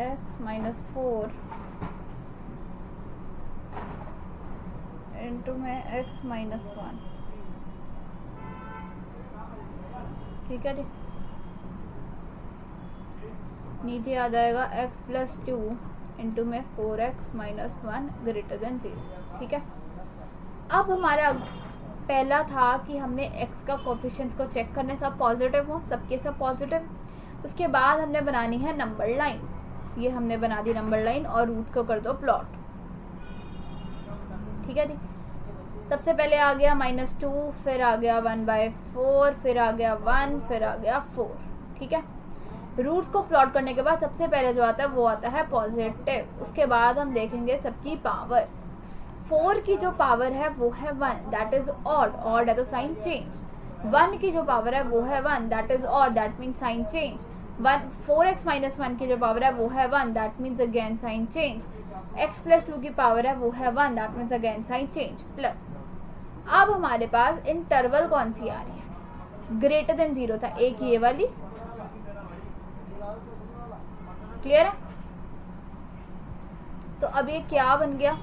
x माइनस 4 इंटू में x माइनस 1। ठीक है जी, नीचे आ जाएगा x प्लस 2 इंटू में 4x माइनस 1 ग्रेटर देन 0। ठीक है, अब हमारा पहला था कि हमने x का कोफिशिएंट्स को चेक करने, सब पॉजिटिव हो, सबके सब पॉजिटिव। उसके बाद हमने बनानी है नंबर लाइन, ये हमने बना दी नंबर लाइन और रूट को कर दो प्लॉट। ठीक है जी, सबसे पहले आ गया -2, फिर आ गया 1/4, फिर आ गया 1, फिर आ गया 4। ठीक है, रूट्स को प्लॉट करने के बाद सबसे पहले जो आता है वो आता है पॉजिटिव। उसके बाद हम देखेंगे सबकी पावर्स। 4 की जो पावर है वो है 1, दैट इज ऑड, ऑड है तो साइन चेंज। 1 की जो पावर है वो है 1, that is odd, that means sign change. 4x minus 1 की जो पावर है वो है 1, that means again sine change. x plus 2 की पावर है वो है 1, that means again sine change plus. अब हमारे पास इंटरवल कौन सी आ रही है? ग्रेटर देन 0 था, एक ये वाली, क्लियर है? तो अब ये क्या बन गया?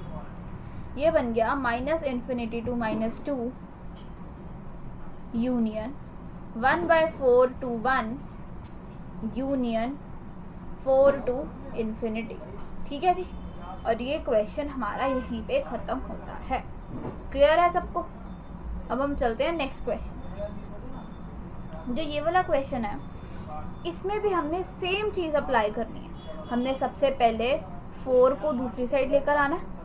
ये बन गया -∞ to -2 union 1/4 to 1 union 4 to infinity. ठीक है जी, और ये क्वेश्चन हमारा यहीं पे खत्म होता है। क्लियर है सबको? अब हम चलते हैं नेक्स्ट क्वेश्चन। जो ये वाला क्वेश्चन है, इसमें भी हमने सेम चीज अप्लाई करनी है। हमने सबसे पहले 4 को दूसरी साइड लेकर आना है,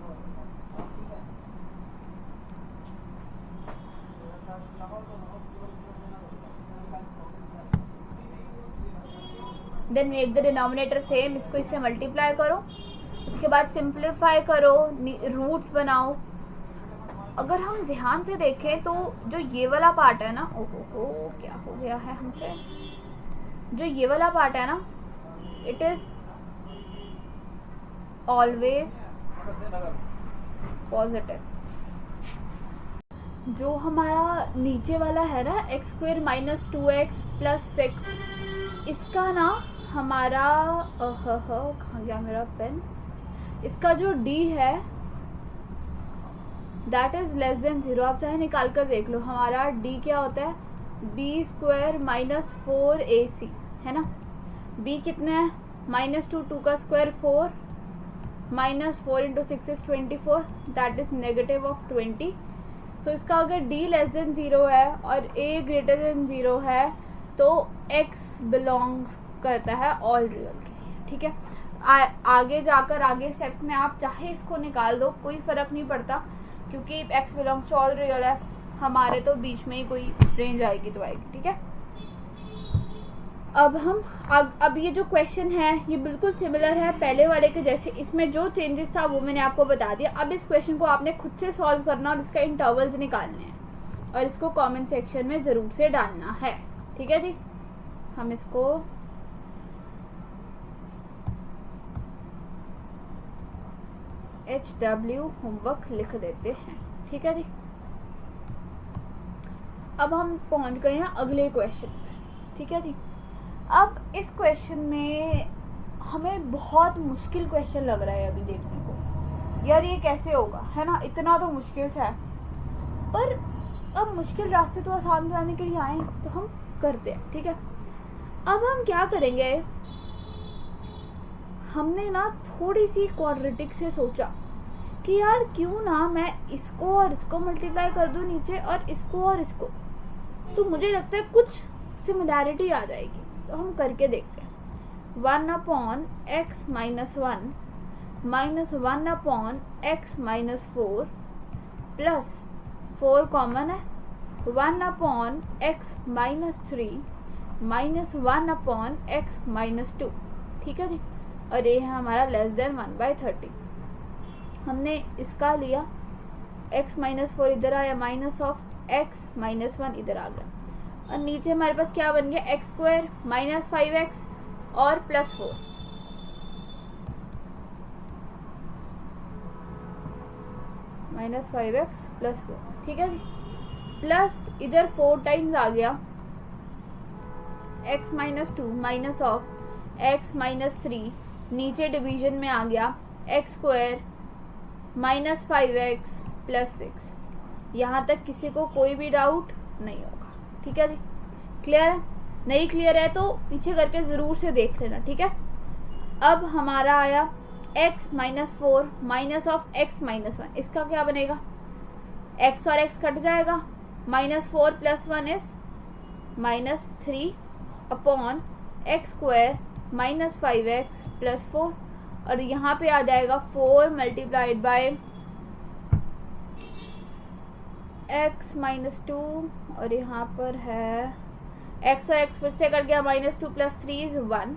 then make the denominator same, इसको इससे मल्टीप्लाई करो, उसके बाद सिंप्लीफाई करो, रूट्स बनाओ। अगर हम ध्यान से देखें तो जो ये वाला पार्ट है ना, ओहो क्या हो गया है हमसे, जो ये वाला पार्ट है ना, इट इज ऑलवेज पॉजिटिव। जो हमारा नीचे वाला है ना x square minus 2x plus 6, इसका ना हमारा कहाँ गया मेरा पेन, इसका जो d है दैट इज लेस देन 0। आप चाहे निकाल कर देख लो, हमारा d क्या होता है? b स्क्वायर माइनस 4ac है ना। b कितना है? -2, 2 का square 4, -4 into 6 is 24, that is negative of 20। सो इसका अगर d लेस देन 0 है और a ग्रेटर देन 0 है तो x बिलोंग्स करता है ऑल रियल के लिए, ठीक है। आगे जाकर आगे स्टेप्स में आप चाहे इसको निकाल दो, कोई फर्क नहीं पड़ता, क्योंकि x belongs to all real है, हमारे तो बीच में ही कोई रेंज आएगी तो आएगी, ठीक है। अब ये जो क्वेश्चन है ये बिल्कुल सिमिलर है पहले वाले के जैसे, इसमें जो चेंजेस था वो मैंने आपको बता दिया। अब इस क्वेश्चन को आपने खुद से सॉल्व करना और इसका इंटरवल्स निकालने हैं और इसको कमेंट सेक्शन में जरूर से डालना है, ठीक है जी। हम इसको HW होमवर्क लिख देते हैं, ठीक है जी। अब हम पहुंच गए हैं अगले क्वेश्चन पर, ठीक है जी। अब इस क्वेश्चन में हमें बहुत मुश्किल क्वेश्चन लग रहा है अभी देखने को, यार ये कैसे होगा, है ना, इतना तो मुश्किल सा है। पर अब मुश्किल रास्ते तो आसान बनाने के लिए आए तो हम करते हैं, ठीक है। अब हम क्या करेंगे, हमने ना थोड़ी सी क्वाड्रेटिक से सोचा कि यार क्यों ना मैं इसको और इसको मल्टीप्लाई कर दूं नीचे और इसको, तो मुझे लगता है कुछ सिमिलैरिटी आ जाएगी। तो हम करके देखते हैं। 1/x - 1 - 1/x - 4 प्लस 4 कॉमन है, 1/x - 3 - 1/x - 2, ठीक है जी। और ये है हमारा लेस देन 1/30। हमने इसका लिया, x - 4 इधर आया, माइनस ऑफ x - 1 इधर आ गया, और नीचे हमारे पास क्या बन गया, x² - 5x और प्लस 4। -5x प्लस 4, ठीक है जी। प्लस इधर 4 टाइम्स आ गया, x - 2 माइनस ऑफ x - 3, नीचे डिवीजन में आ गया x² - 5x प्लस 6। यहाँ तक किसी को कोई भी डाउट नहीं होगा, ठीक है जी। क्लियर है? नहीं क्लियर है तो पीछे करके जरूर से देख लेना, ठीक है। अब हमारा आया x - 4 माइनस ऑफ x - 1, इसका क्या बनेगा, x और x कट जाएगा, -4 + 1 is -3 upon x² - 5x plus 4, और यहाँ पे आ जाएगा 4 मल्टीप्लाइड बाय x - 2, और यहाँ पर है x और x फिर से कट गया, -2 + 3 is 1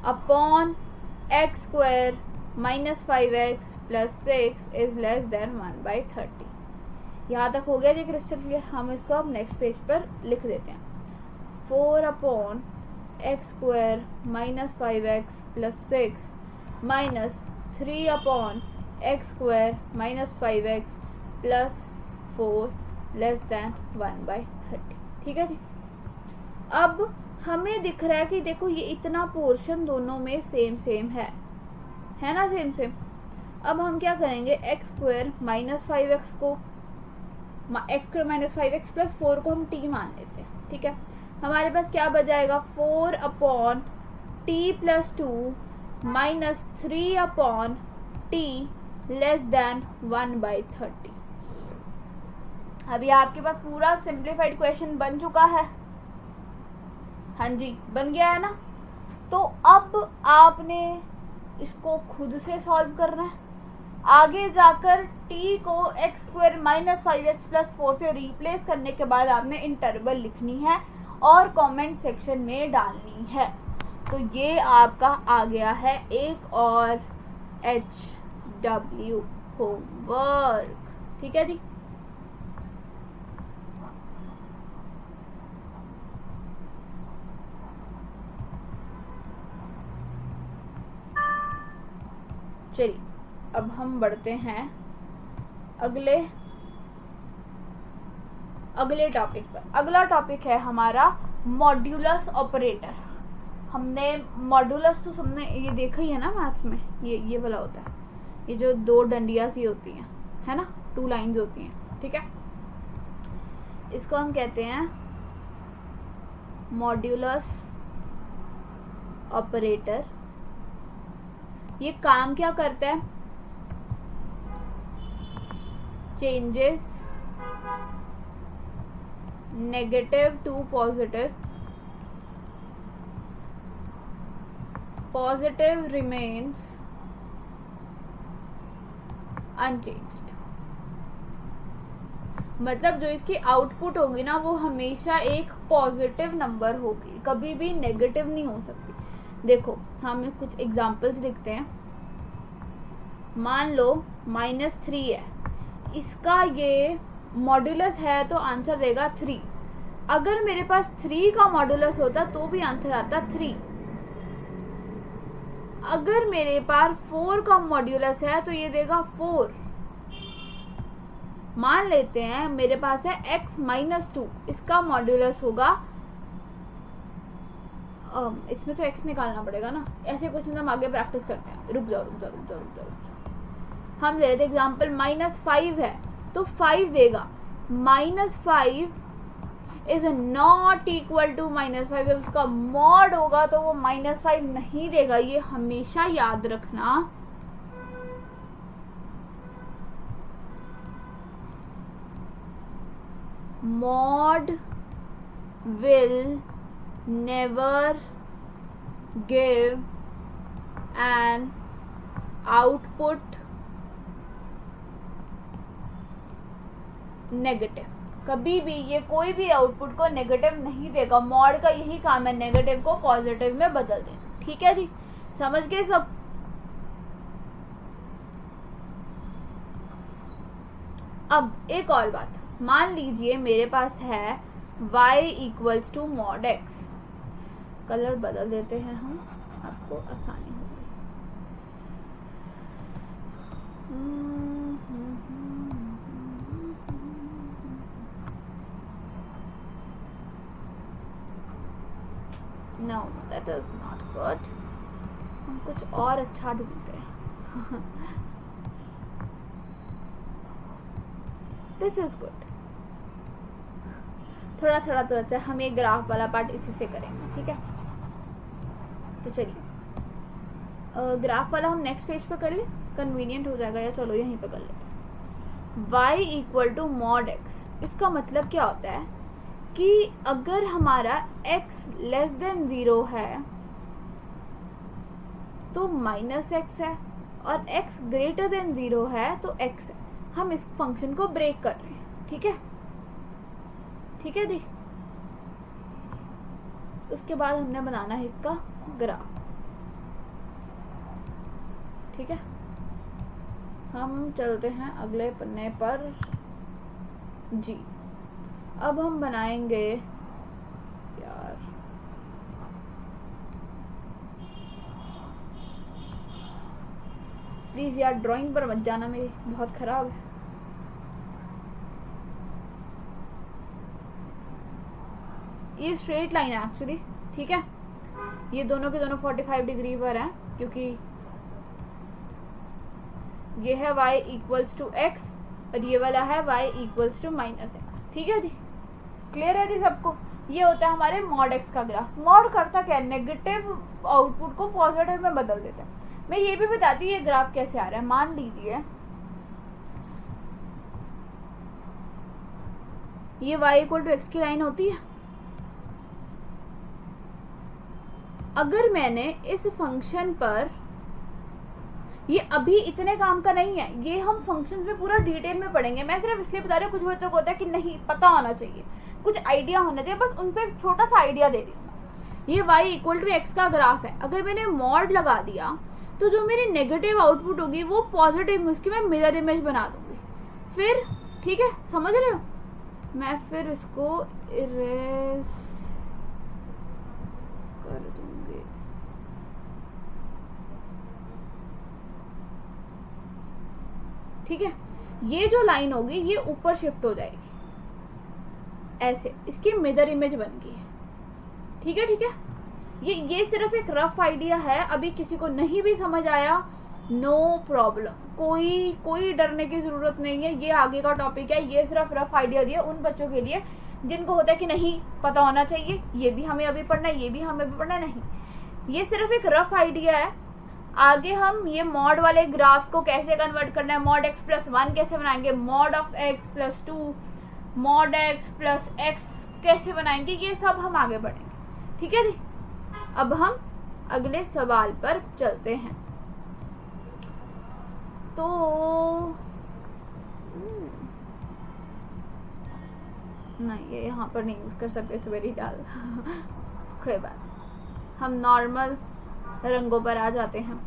upon x² - 5x plus 6 is less than 1/30। यहाँ तक हो गया जी क्रिस्टल क्लियर। हम इसको अब नेक्स्ट पेज पर लिख देते हैं। 4 upon x² - 5x plus 6 minus 3 upon x² - 5x plus 4 less than 1/30, ठीक है जी। अब हमें दिख रहा है कि देखो ये इतना पोर्शन दोनों में सेम है ना, सेम। अब हम क्या करेंगे, x² - 5x को x² - 5x प्लस 4 को हम t मान लेते हैं, ठीक है। हमारे पास क्या बच जाएगा, 4 upon t plus 2 minus 3 upon t less than 1/30। अभी आपके पास पूरा सिंप्लीफाइड क्वेश्चन बन चुका है, हाँ जी बन गया है ना। तो अब आपने इसको खुद से सॉल्व करना है। आगे जाकर t को x² - 5x प्लस 4 से रिप्लेस करने के बाद आपने इंटरवल लिखनी है और कमेंट सेक्शन में डालनी है। तो ये आपका आ गया है एक और HW होमवर्क, ठीक है जी। चलिए अब हम बढ़ते हैं अगले टॉपिक पर। अगला टॉपिक है हमारा मॉड्यूलस ऑपरेटर। हमने मॉड्यूलस तो सबने ये देखा ही है ना मैथ्स में, ये वाला होता है, ये जो 2 डंडियां सी होती हैं, है ना, 2 लाइंस होती हैं, ठीक है। इसको हम कहते हैं मॉड्यूलस ऑपरेटर। ये काम क्या करता है, changes negative to positive positive remains unchanged. मतलब जो इसकी आउटपुट होगी ना वो हमेशा एक पॉजिटिव नंबर होगी, कभी भी नेगेटिव नहीं हो सकती। देखो हम कुछ एग्जांपल्स लिखते हैं। मान लो -3 है, इसका ये मॉड्यूलस है तो आंसर देगा 3। अगर मेरे पास 3 का मॉड्यूलस होता तो भी आंसर आता 3। अगर मेरे पास 4 का मॉड्यूलस है तो ये देगा 4। मान लेते हैं मेरे पास है x-2, इसका मॉड्यूलस होगा, इसमें तो x निकालना पड़ेगा ना, ऐसे क्वेश्चन हम आगे प्रैक्टिस करते हैं। रुक जाओ। हम ले लेते एग्जाम्पल -5 है तो 5 देगा। -5 इज नॉट इक्वल टू -5। जब उसका मॉड होगा तो वो -5 नहीं देगा, ये हमेशा याद रखना। mod will never give an output negative. कभी भी ये कोई भी आउटपुट को नेगेटिव नहीं देगा। मॉड का यही काम है नेगेटिव को पॉजिटिव में बदल देना। ठीक है जी, समझ गए सब? अब एक और बात, मान लीजिए मेरे पास है y = mod x। कलर बदल देते हैं हम, आपको आसानी होगी। No, that is not good. हम कुछ और अच्छा ढूंढते हैं। This is good. थोड़ा तो अच्छा, हम ये ग्राफ वाला पार्ट इसी से करेंगे। ठीक है, तो चलिए ग्राफ वाला हम नेक्स्ट पेज पे कर ले, कन्वीनियंट हो जाएगा, या चलो यहीं पे कर लेते हैं। y = mod x, इसका मतलब क्या होता है कि अगर हमारा x <0 है तो -x है, और x < 0 है तो x है। हम इस फंक्शन को ब्रेक कर रहे हैं। ठीक है जी। उसके बाद हमने बनाना है इसका ग्राफ। ठीक है, हम चलते हैं अगले पन्ने पर जी। अब हम बनाएंगे, यार प्लीज यार ड्राइंग पर मत जाना, मेरी बहुत खराब है। ये स्ट्रेट लाइन है एक्चुअली। ठीक है, ये दोनों के दोनों 45 डिग्री पर हैं, क्योंकि ये है y = x और ये वाला है y = -x। ठीक है जी, क्लियर है जी सबको? ये होता है हमारे mod x का ग्राफ। मॉड करता क्या है, नेगेटिव आउटपुट को पॉजिटिव में बदल देता है। मैं ये भी बताती हूँ ये ग्राफ कैसे आ रहा है। मान लीजिए ये y = x की लाइन होती है। अगर मैंने इस फंक्शन पर, ये अभी इतने काम का नहीं है, ये हम फंक्शंस में पूरा डिटेल में पढ़ेंगे। मैं सिर्फ इसलिए बता रही हूँ, कुछ बच्चों को होता है कि नहीं पता होना चाहिए, कुछ आइडिया होना चाहिए, बस उनको एक छोटा सा आइडिया दे रही हूँ। ये y = x का ग्राफ है। अगर मैंने मॉड लगा दिया तो जो मेरी नेगेटिव आउटपुट होगी वो पॉजिटिव में उसकी मैं मिरर इमेज बना दूंगी फिर। ठीक है, समझ रहे हो? मैं फिर इसको इरेज कर दूंगी। ठीक है, ये जो लाइन होगी ये ऊपर शिफ्ट हो जाएगी ऐसे, इसकी मिरर इमेज बन गई है। ठीक है, ये सिर्फ एक रफ आइडिया है। अभी किसी को नहीं भी समझ आया, नो प्रॉब्लम, कोई डरने की जरूरत नहीं है। ये आगे का टॉपिक है, ये सिर्फ रफ आइडिया दिया उन बच्चों के लिए जिनको होता है कि नहीं पता होना चाहिए, ये भी हमें अभी पढ़ना है, ये भी हमें अभी पढ़ना है। नहीं, ये सिर्फ एक रफ आइडिया है। आगे हम ये मॉड वाले ग्राफ्स को कैसे कन्वर्ट करना है, mod x + 1 कैसे बनाएंगे, mod of x + 2, mod x + x कैसे बनाएंगे, ये सब हम आगे बढ़ेंगे। ठीक है जी, अब हम अगले सवाल पर चलते हैं। तो नहीं, ये यहाँ पर नहीं यूज कर सकते, इट्स वेरी डल। कोई बात, हम नॉर्मल रंगों पर आ जाते हैं।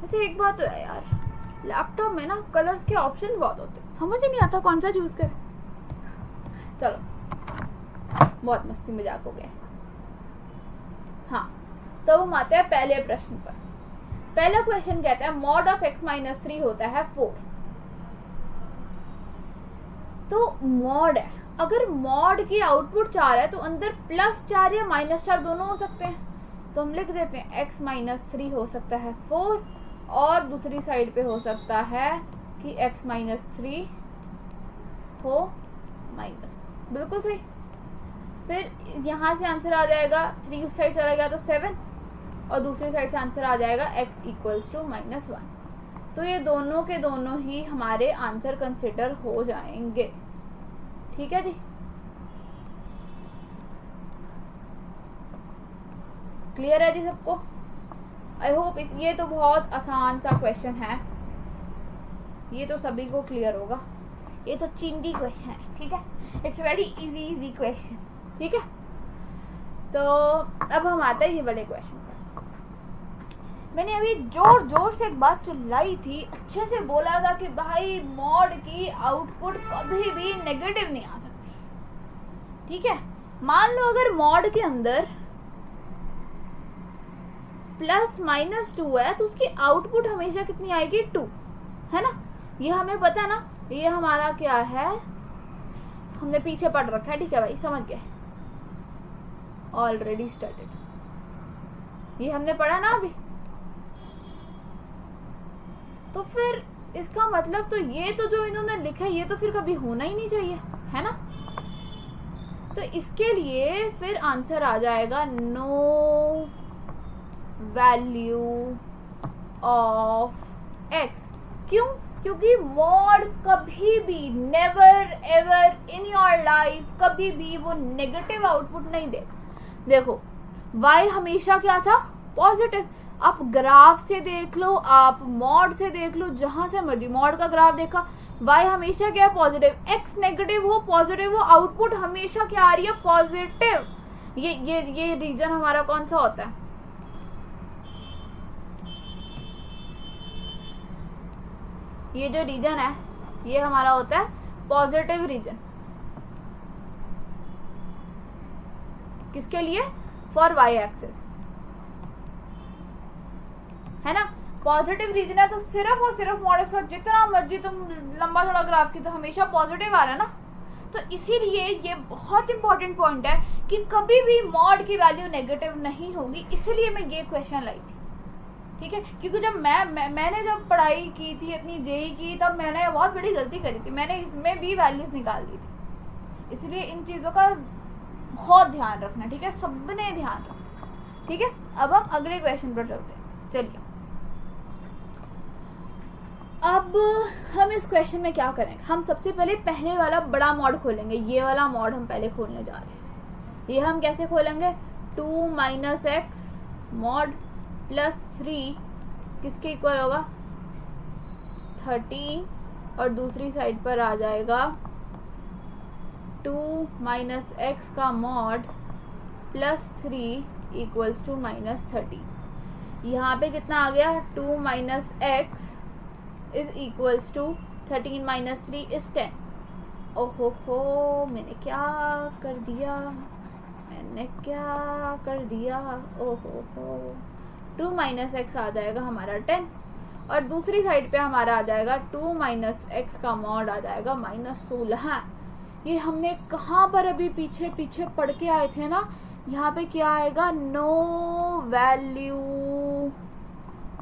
वैसे एक बात तो है यार, लैपटॉप में ना कलर्स के ऑप्शन बहुत होते हैं, समझ ही नहीं आता कौन सा चूज करें। चलो, बहुत मस्ती मजाक हो गया। हाँ, तो हम आते हैं पहले प्रश्न पर। पहला क्वेश्चन कहता है मॉड ऑफ x-3 होता है 4। तो मॉड है, अगर मॉड की आउटपुट 4 है तो अंदर +4 या -4 दोनों हो सकते हैं। तो हम लिख देते हैं x-3 हो सकता है 4, और दूसरी साइड पे हो सकता है कि x-3 हो -, बिल्कुल सही। फिर यहाँ से आंसर आ जाएगा, 3 उस साइड चला गया तो 7, और दूसरी साइड से आंसर आ जाएगा x = -1। तो ये दोनों के दोनों ही हमारे आंसर कंसिडर हो जाएंगे। ठीक है जी, क्लियर है जी सबको? आई होप ये तो बहुत आसान सा क्वेश्चन है, ये तो सभी को क्लियर होगा। ये तो चिंदी क्वेश्चन है, ठीक है, इट्स वेरी इजी क्वेश्चन। ठीक है, तो अब हम आते हैं ये वाले क्वेश्चन पर। मैंने अभी जोर जोर से एक बात चिल्लाई थी, अच्छे से बोला था कि भाई मॉड की आउटपुट कभी भी नेगेटिव नहीं आ सकती। ठीक है, मान लो अगर मॉड के अंदर +-2 है तो उसकी आउटपुट हमेशा कितनी आएगी? 2, है ना? ये हमें पता है ना, ये हमारा क्या है, हमने पीछे पढ़ रखा है। ठीक है भाई, समझ गए, ऑलरेडी स्टार्टेड, ये हमने पढ़ा ना अभी। तो फिर इसका मतलब तो ये तो जो इन्होंने लिखा है ये तो फिर कभी होना ही नहीं चाहिए, है ना? तो इसके लिए फिर आंसर आ जाएगा नो वैल्यू ऑफ x। क्यों? क्योंकि मॉड कभी भी, never ever in your life, कभी भी वो नेगेटिव आउटपुट नहीं दे। देखो y हमेशा क्या था? पॉजिटिव। आप ग्राफ से देख लो, आप मॉड से देख लो, जहां से मर्जी मॉड का ग्राफ देखा, y हमेशा क्या है? पॉजिटिव। x नेगेटिव हो पॉजिटिव हो, आउटपुट हमेशा क्या आ रही है? पॉजिटिव। ये रीजन हमारा कौन सा होता है? ये जो रीजन है ये हमारा होता है पॉजिटिव रीजन। किसके लिए? फॉर y एक्सिस, है ना? पॉजिटिव रीजन है तो सिर्फ और सिर्फ मॉड के साथ जितना मर्जी तुम लंबा चौड़ा ग्राफ की तो हमेशा पॉजिटिव आ रहा है ना। तो इसीलिए ये बहुत इंपॉर्टेंट पॉइंट है कि कभी भी मॉड की वैल्यू नेगेटिव नहीं होगी। इसलिए मैं ये क्वेश्चन लाई थी। ठीक है, क्योंकि जब मैंने जब पढ़ाई की थी अपनी जेई की, तब मैंने बहुत बड़ी गलती करी थी, मैंने इसमें भी वैल्यूज निकाल दी थी। इसलिए इन चीज़ों का बहुत ध्यान रखना, ठीक है, सबने ध्यान रखना। ठीक है, अब हम अगले क्वेश्चन पर चलते हैं। चलिए, अब हम इस क्वेश्चन में क्या करेंगे? हम सबसे पहले वाला बड़ा मॉड खोलेंगे। ये वाला मॉड हम पहले खोलने जा रहे हैं। ये हम कैसे खोलेंगे? 2 - x मॉड +3 किसके इक्वल होगा? 13, और दूसरी साइड पर आ जाएगा 2 - x का मॉड +3 = -30। यहाँ पे कितना आ गया? 2 - x = 13 - 3 = 10। ओहो हो, मैंने क्या कर दिया? ओहो हो, 2 - x आ जाएगा हमारा 10, और दूसरी साइड पे हमारा आ जाएगा 2 - x का मॉड आ जाएगा -16। ये हमने कहाँ पर अभी पीछे पढ़ के आए थे ना, यहाँ पे क्या आएगा? नो वैल्यू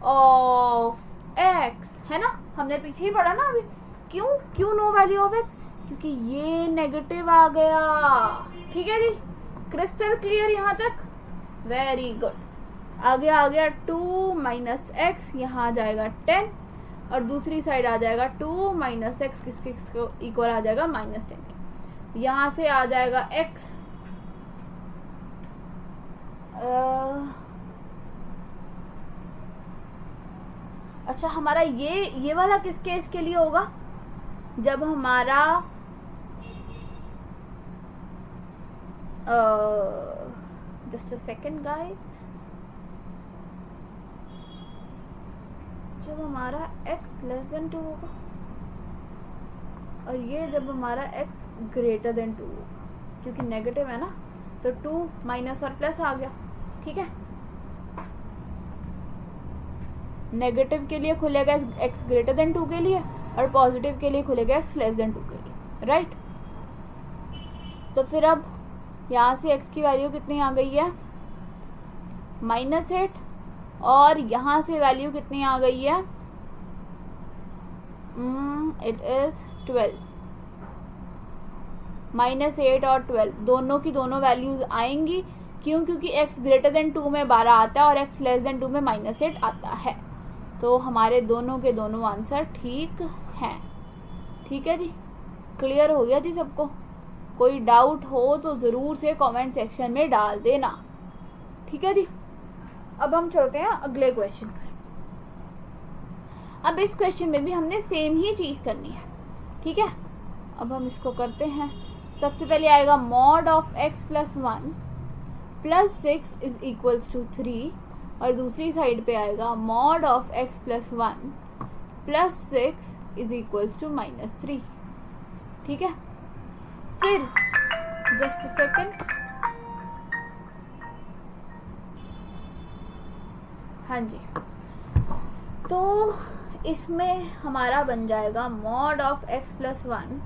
ऑफ x, है ना? हमने पीछे ही पढ़ा ना अभी। क्यों नो वैल्यू ऑफ x? क्योंकि ये नेगेटिव आ गया। ठीक है जी, क्रिस्टल क्लियर यहाँ तक? Very good. आगे आ गया 2 - x, यहाँ आ जाएगा 10, और दूसरी साइड आ जाएगा 2 - x किसके इक्वल आ जाएगा? -10। यहाँ से आ जाएगा x अच्छा, हमारा ये वाला किस केस के लिए होगा? जब हमारा जस्ट अ सेकेंड गाइस, जब हमारा x लेस देन 2 होगा और ये जब हमारा x ग्रेटर देन 2 होगा, क्योंकि नेगेटिव है ना, तो 2 माइनस और प्लस आ गया। ठीक है, नेगेटिव के लिए खुलेगा x ग्रेटर देन 2 के लिए और पॉजिटिव के लिए खुलेगा x लेस देन 2 के लिए, राइट। तो फिर अब यहाँ से x की वैल्यू कितनी आ गई है? -8, और यहाँ से वैल्यू कितनी आ गई है? It is 12। -8 और 12 दोनों की दोनों वैल्यूज आएंगी। क्यों? क्योंकि x ग्रेटर देन 2 में 12 आता है और x लेस देन 2 में -8 आता है। तो हमारे दोनों के दोनों आंसर ठीक हैं। ठीक है जी, क्लियर हो गया जी सबको? कोई डाउट हो तो ज़रूर से कमेंट सेक्शन में डाल देना। ठीक है जी, अब हम चलते हैं अगले क्वेश्चन पर। अब इस क्वेश्चन में भी हमने सेम ही चीज़ करनी है। ठीक है, अब हम इसको करते हैं। सबसे पहले आएगा mod of x plus 1 plus 6 is equals to 3, और दूसरी साइड पे आएगा mod of x plus 1 plus 6 is equals to -3। ठीक है, फिर जस्ट सेकेंड, हाँ जी, तो इसमें हमारा बन जाएगा मॉड ऑफ x प्लस 1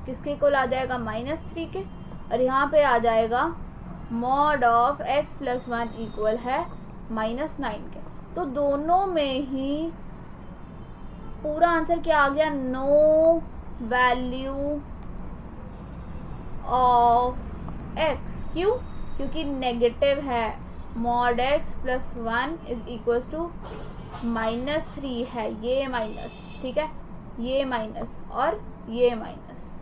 किसके इक्वल आ जाएगा? -3 के, और यहाँ पे आ जाएगा mod of x plus 1 equal है -9 के। तो दोनों में ही पूरा आंसर क्या आ गया? No value of x। क्यों? क्योंकि नेगेटिव है। Mod x plus 1 is equal to -3 है, ये माइनस, ठीक है, ये माइनस और ये माइनस।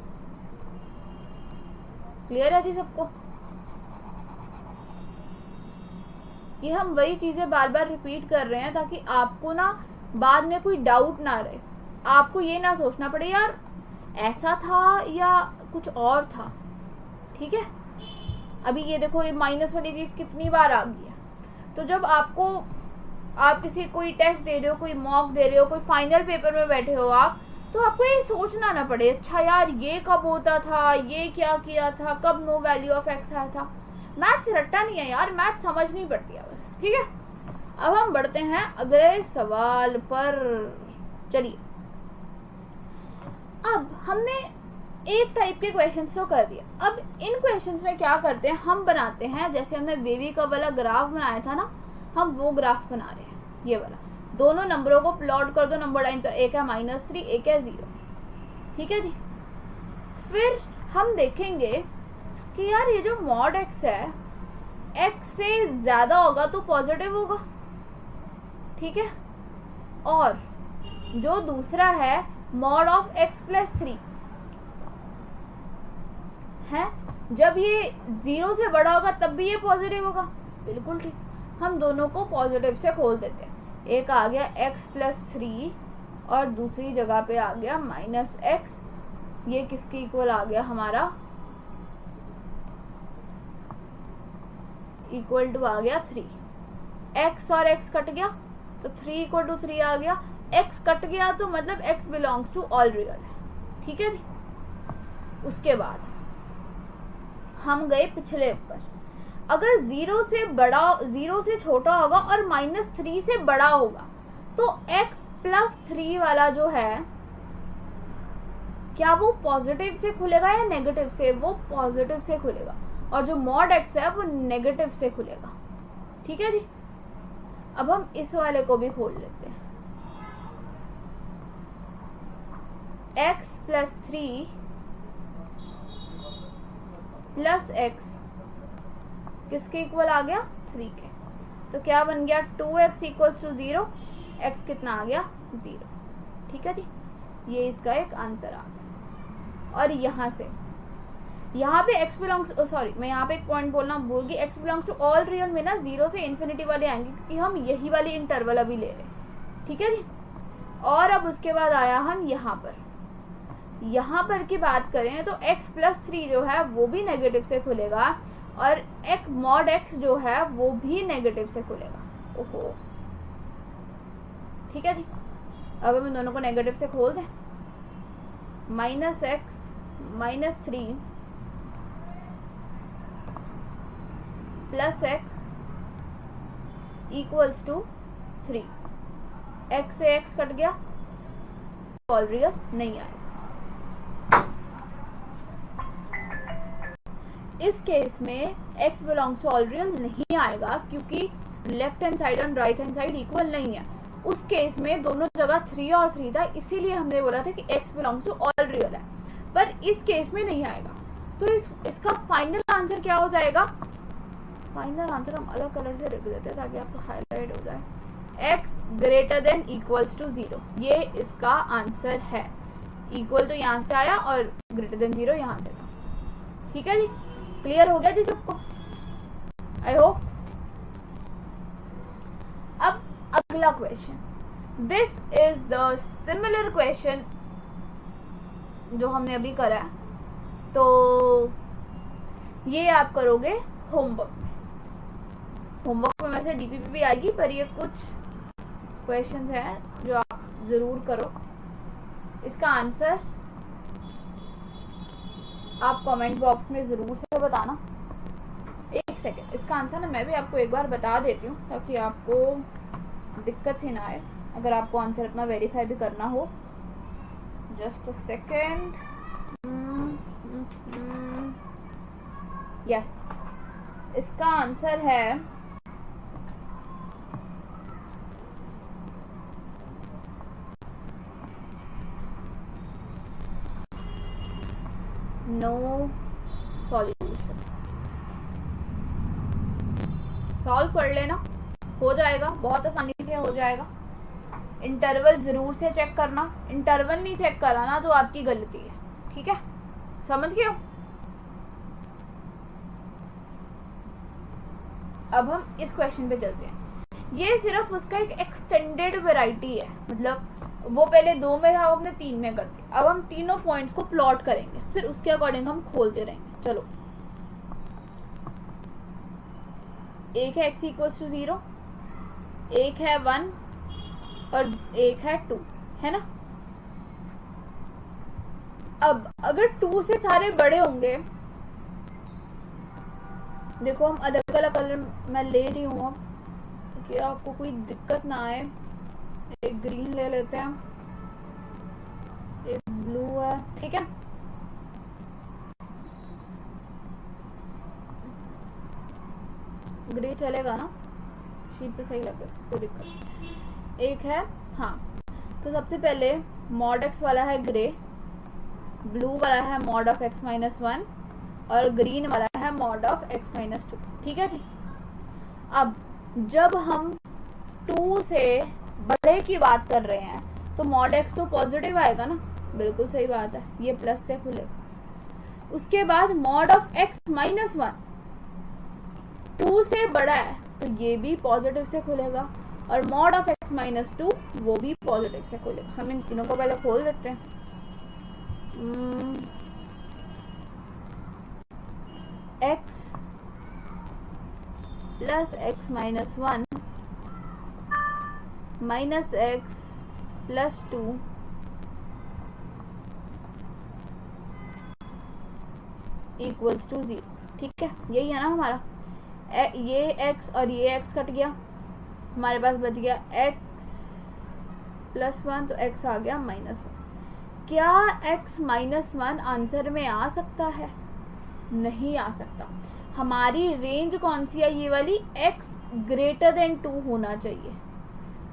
क्लियर है जी सबको? ये हम वही चीजें बार बार रिपीट कर रहे हैं ताकि आपको ना बाद में कोई डाउट ना रहे, आपको ये ना सोचना पड़े यार ऐसा था या कुछ और था। ठीक है, अभी ये देखो, ये माइनस वाली चीज कितनी बार आ गई है। तो जब आप किसी कोई टेस्ट दे रहे हो, कोई मॉक दे रहे हो, कोई फाइनल पेपर में बैठे हो आप, तो आपको ये सोचना ना पड़े अच्छा यार ये कब होता था, ये क्या किया था, कब नो वैल्यू ऑफ x आया था। मैथ्स रट्टा नहीं है यार, मैथ्स समझनी पड़ती है बस। ठीक है, अब हम बढ़ते हैं अगले सवाल पर। चलिए, अब हमने एक टाइप के क्वेश्चंस तो कर दिया। अब इन क्वेश्चंस में क्या करते हैं, हम बनाते हैं, जैसे हमने वेवी का वाला ग्राफ बनाया था ना, हम वो ग्राफ बना रहे हैं, ये वाला। दोनों नंबरों को प्लॉट कर दो नंबर लाइन पर, एक है -3, एक है 0। ठीक है जी, फिर हम देखेंगे कि यार ये जो मॉड x है, x से ज्यादा होगा तो पॉजिटिव होगा। ठीक है, और जो दूसरा है मॉड ऑफ x प्लस 3 है, जब ये 0 से बड़ा होगा तब भी ये पॉजिटिव होगा। बिल्कुल ठीक, हम दोनों को पॉजिटिव से खोल देते हैं। एक आ गया x प्लस 3 और दूसरी जगह पे आ गया -x। ये किसके इक्वल आ गया हमारा? इक्वल टू आ गया 3। x और x कट गया तो 3 इक्वल टू 3 आ गया। x कट गया तो मतलब x belongs to all real है। ठीक है जी, उसके बाद हम गए पिछले पर। अगर 0 से बड़ा, 0 से छोटा होगा और -3 से बड़ा होगा तो x प्लस 3 वाला जो है, क्या वो पॉजिटिव से खुलेगा या नेगेटिव से? वो पॉजिटिव से खुलेगा, और जो मॉड x है वो नेगेटिव से खुलेगा। ठीक है जी, अब हम इस वाले को भी खोल लेते हैं। x प्लस 3 प्लस x किसके इक्वल आ गया? 3 के। तो क्या बन गया? 2x equal to 0। x कितना आ गया? 0। ठीक है जी, ये इसका एक आंसर आ गया। और यहां से यहाँ पे x बिलोंग्स, सॉरी मैं यहाँ पे एक पॉइंट बोलना भूल गई, x belongs to all real में ना 0 से इन्फिनिटी वाले आएंगे, क्योंकि हम यही वाली इंटरवल अभी ले रहे हैं, ठीक है जी। और अब उसके बाद आया हम यहाँ पर की बात करें तो x+3 जो है वो भी नेगेटिव से खुलेगा, और एक मॉड x जो है वो भी नेगेटिव से खुलेगा। ओहो, ठीक है जी। अब हम इन दोनों को नेगेटिव से खोल दें। -x-3 + x = 3। x से x कट गया, ऑल रियल नहीं आएगा। इस केस में x belongs to all real नहीं आएगा, क्योंकि लेफ्ट हैंड साइड और राइट हैंड साइड इक्वल नहीं है। उस केस में दोनों जगह 3 और 3 था, इसीलिए हमने बोला था कि x belongs to all real है, पर इस केस में नहीं आएगा। तो इसका फाइनल आंसर क्या हो जाएगा? फाइनल आंसर हम अलग कलर से लिख देते हैं ताकि आपको हाईलाइट हो जाए। x > 0, ये इसका आंसर है। इक्वल तो यहाँ से आया और >0 यहाँ से था। ठीक है जी, क्लियर हो गया जी सबको, आई होप। अब अगला question, this is the similar question जो हमने अभी करा है, तो ये आप करोगे होमवर्क में। होमवर्क में वैसे डीपीपी भी आएगी, पर ये कुछ क्वेश्चंस हैं जो आप जरूर करो। इसका आंसर आप कमेंट बॉक्स में जरूर से बताना। एक सेकेंड, इसका आंसर ना मैं भी आपको एक बार बता देती हूँ ताकि आपको दिक्कत ही ना आए अगर आपको आंसर अपना वेरीफाई भी करना हो। Just a second. यस, इसका आंसर है नो सॉल्यूशन। सॉल्व कर लेना, हो जाएगा, बहुत आसानी से हो जाएगा। इंटरवल जरूर से चेक करना, इंटरवल नहीं चेक कराना तो आपकी गलती है, ठीक है, समझ गए हो। अब हम इस क्वेश्चन पे चलते हैं। ये सिर्फ उसका एक एक्सटेंडेड वैरायटी है, मतलब वो पहले 2 में था, हमने 3 में कर दिया। अब हम तीनों पॉइंट्स को प्लॉट करेंगे, फिर उसके अकॉर्डिंग हम खोलते रहेंगे। चलो, एक है x = 0, एक है 1 और एक है 2, है ना। अब अगर 2 से सारे बड़े होंगे, देखो हम अलग अलग कलर मैं ले रही हूँ अब कि आपको कोई दिक्कत ना आए। एक ग्रीन ले लेते हैं, एक ब्लू है, ठीक है। ग्रे चलेगा ना, शीट पे सही लगे, कोई दिक्कत नहीं। एक है, हाँ, तो सबसे पहले मॉड x वाला है ग्रे, ब्लू वाला है मॉड ऑफ x - 1 और ग्रीन वाला है मॉड ऑफ x - 2, ठीक है जी। अब जब हम 2 से बड़े की बात कर रहे हैं तो मॉड x तो पॉजिटिव आएगा ना, बिल्कुल सही बात है, ये प्लस से खुलेगा। उसके बाद मॉड ऑफ x - 1 2 से बड़ा है तो ये भी पॉजिटिव से खुलेगा, और मॉड ऑफ x - 2 वो भी पॉजिटिव से खुलेगा। हम इन तीनों को पहले खोल देते हैं। x + x - 1 - x + 2 = 0, ठीक है, यही है ना हमारा। ये x और ये x कट गया, हमारे पास बच गया x + 1, तो x आ गया -1। क्या x - 1 आंसर में आ सकता है? नहीं आ सकता। हमारी रेंज कौन सी है? ये वाली, x > 2 होना चाहिए,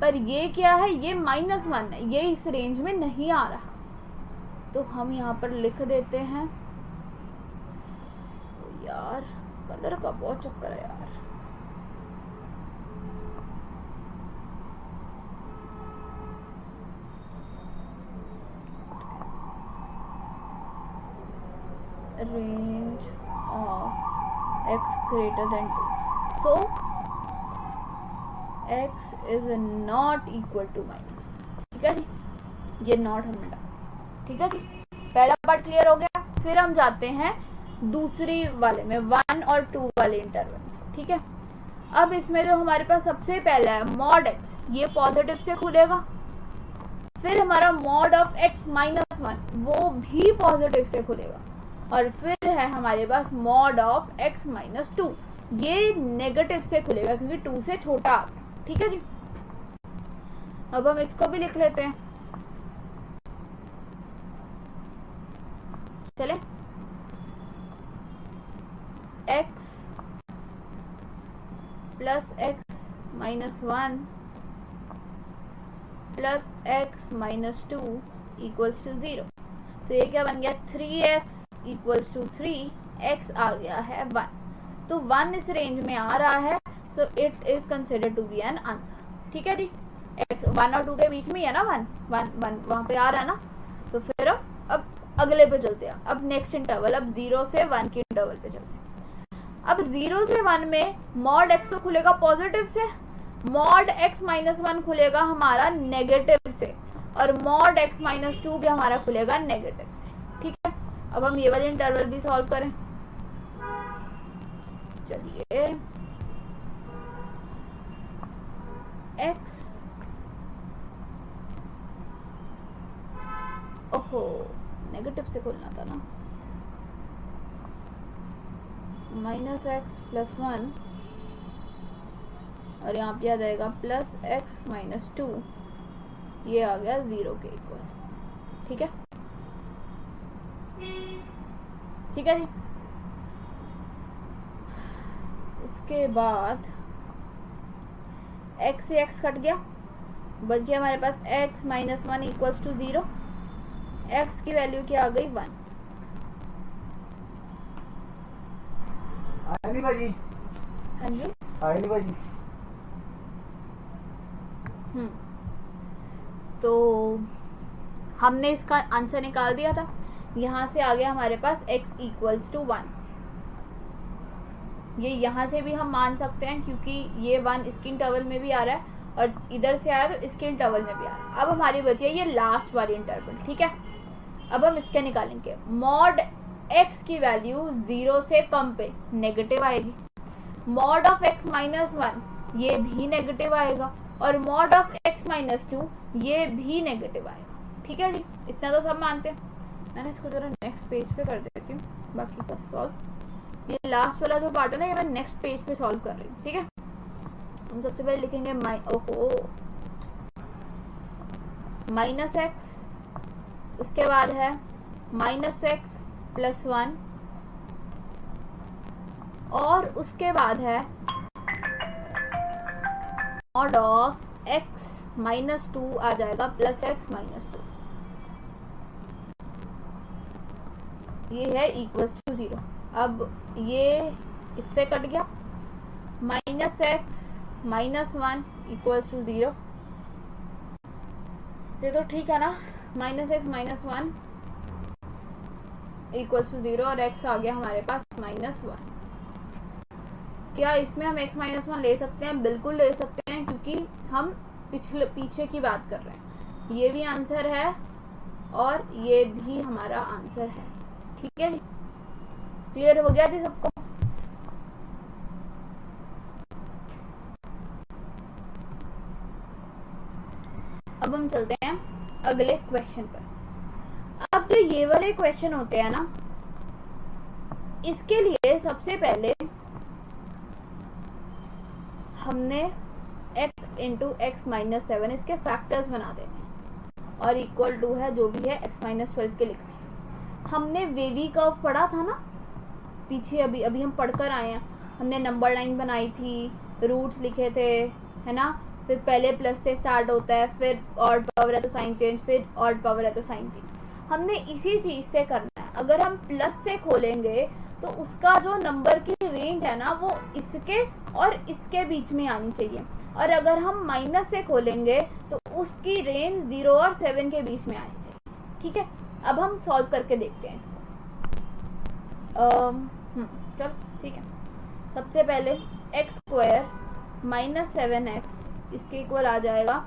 पर ये क्या है? ये -1 है, ये इस रेंज में नहीं आ रहा, तो हम यहाँ पर लिख देते हैं। यार कलर का बहुत चक्कर है यार। range of x greater than 2. So x is not equal to -1. ठीक है जी, ये नॉट हमने डाला। ठीक है जी, पहला पार्ट क्लियर हो गया। फिर हम जाते हैं दूसरी वाले में, 1 और 2 वाले इंटरवल। ठीक है, अब इसमें जो हमारे पास सबसे पहला है मॉड x, ये पॉजिटिव से खुलेगा। फिर हमारा मॉड ऑफ x -1 वो भी पॉजिटिव से खुलेगा। और फिर है हमारे पास मॉड ऑफ x -2, ये नेगेटिव से खुलेगा क्योंकि 2 से छोटा। ठीक है जी, अब हम इसको भी लिख लेते हैं। चले, x plus x -1 plus x -2 equals to 0। तो ये क्या बन गया, 3x इक्वल्स टू 3, x आ गया है 1। तो 1 इस रेंज में आ रहा है, so it is considered to be an answer. ठीक है जी, x 1 और 2 के बीच में है ना, 1 वहां पे आ रहा है ना। तो फिर अब अगले पे चलते हैं, अब नेक्स्ट इंटरवल, अब 0 से 1 के इंटरवल पे चलते हैं। अब 0 से 1 में मॉड x तो खुलेगा पॉजिटिव से, मॉड x -1 खुलेगा हमारा नेगेटिव से, और मॉड x -2 भी हमारा खुलेगा नेगेटिव से। ठीक है, अब हम ये वाले इंटरवल भी सॉल्व करें। चलिए, x, ओहो नेगेटिव से खोलना था ना, -x + 1 और यहाँ पे आ जाएगा +x - 2, ये आ गया 0 के इक्वल। ठीक है, ठीक है जी। उसके बाद x से x कट गया, बच गया हमारे पास x -1 इक्वल्स टू 0। x की वैल्यू क्या आ गई, 1। आयनी भाजी, हाँ जी, आयनी भाजी। तो हमने इसका आंसर निकाल दिया था। यहाँ से आ गया हमारे पास x इक्वल्स टू 1। ये यहाँ से भी हम मान सकते हैं क्योंकि ये 1 इसके इंटरवल में भी आ रहा है और इधर से आया तो इसके इंटरवल में भी आ रहा है। अब हमारी बची है ये लास्ट वाली इंटरवल। ठीक है, अब हम इसके निकालेंगे। मॉड x की वैल्यू 0 से कम पे नेगेटिव आएगी, मॉड ऑफ x -1 ये भी नेगेटिव आएगा, और मॉड ऑफ x -2 ये भी नेगेटिव आएगा। ठीक है जी, इतना तो सब मानते हैं। मैंने इसको जरा नेक्स्ट पेज पे कर देती हूँ, बाकी का सॉल्व। ये लास्ट वाला जो पार्ट है ना, ये मैं नेक्स्ट पेज पे सॉल्व कर रही हूँ। ठीक है, हम सबसे पहले लिखेंगे -x, उसके बाद है -x + 1, और उसके बाद है मॉड ऑफ x -2 आ जाएगा +x -2, ये है इक्वल्स टू 0। अब ये इससे कट गया, -x -1 इक्वल्स टू 0। ये तो ठीक है ना, -x -1 इक्वल्स टू 0 और x आ गया हमारे पास -1। क्या इसमें हम x -1 ले सकते हैं? बिल्कुल ले सकते हैं, क्योंकि हम पीछे की बात कर रहे हैं। ये भी आंसर है और ये भी हमारा आंसर है। ठीक है जी, क्लियर हो गया जी सबको? अब हम चलते हैं अगले क्वेश्चन पर। अब जो ये वाले क्वेश्चन होते हैं ना, इसके लिए सबसे पहले हमने x × x - 7 इसके फैक्टर्स बना देने और इक्वल टू है जो भी है x - 12 के लिखते हैं। हमने वेवी कर्व पढ़ा था ना पीछे, अभी हम पढ़कर आए हैं। हमने नंबर लाइन बनाई थी, रूट्स लिखे थे, है ना। फिर पहले प्लस से स्टार्ट होता है, फिर ऑड पावर है तो साइन चेंज, फिर ऑड पावर है तो साइन चेंज। हमने इसी चीज से करना है। अगर हम प्लस से खोलेंगे तो उसका जो नंबर की रेंज है ना, वो इसके और इसके बीच में आनी चाहिए, और अगर हम माइनस से खोलेंगे तो उसकी रेंज 0 और 7 के बीच में आनी चाहिए। ठीक है, अब हम सॉल्व करके देखते हैं इसको। चल ठीक है, सबसे पहले एक्स स्क्वायर माइनस 7x इसके इक्वल आ जाएगा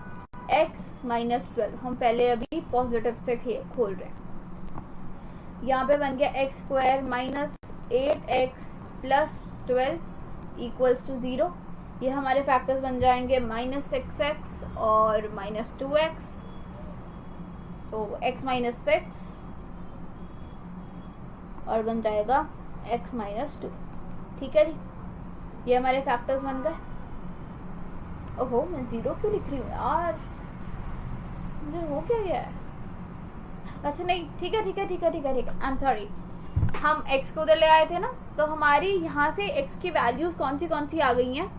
x माइनस 12। हम पहले अभी पॉजिटिव से खोल रहे हैं। यहाँ पे बन गया x square minus 8x plus 12 equals to 0। ये हमारे फैक्टर्स बन जाएंगे माइनस 6x और माइनस 2x, तो x माइनस 6 और बन जाएगा x माइनस 2। ठीक है जी, ये हमारे फैक्टर्स बन गए। ओहो, मैं 0 क्यों लिख रही हूँ यार, मुझे हो क्या गया है। अच्छा नहीं, ठीक है आई एम सॉरी। हम x को उधर ले आए थे ना, तो हमारी यहाँ से x की वैल्यूज कौन सी आ गई हैं।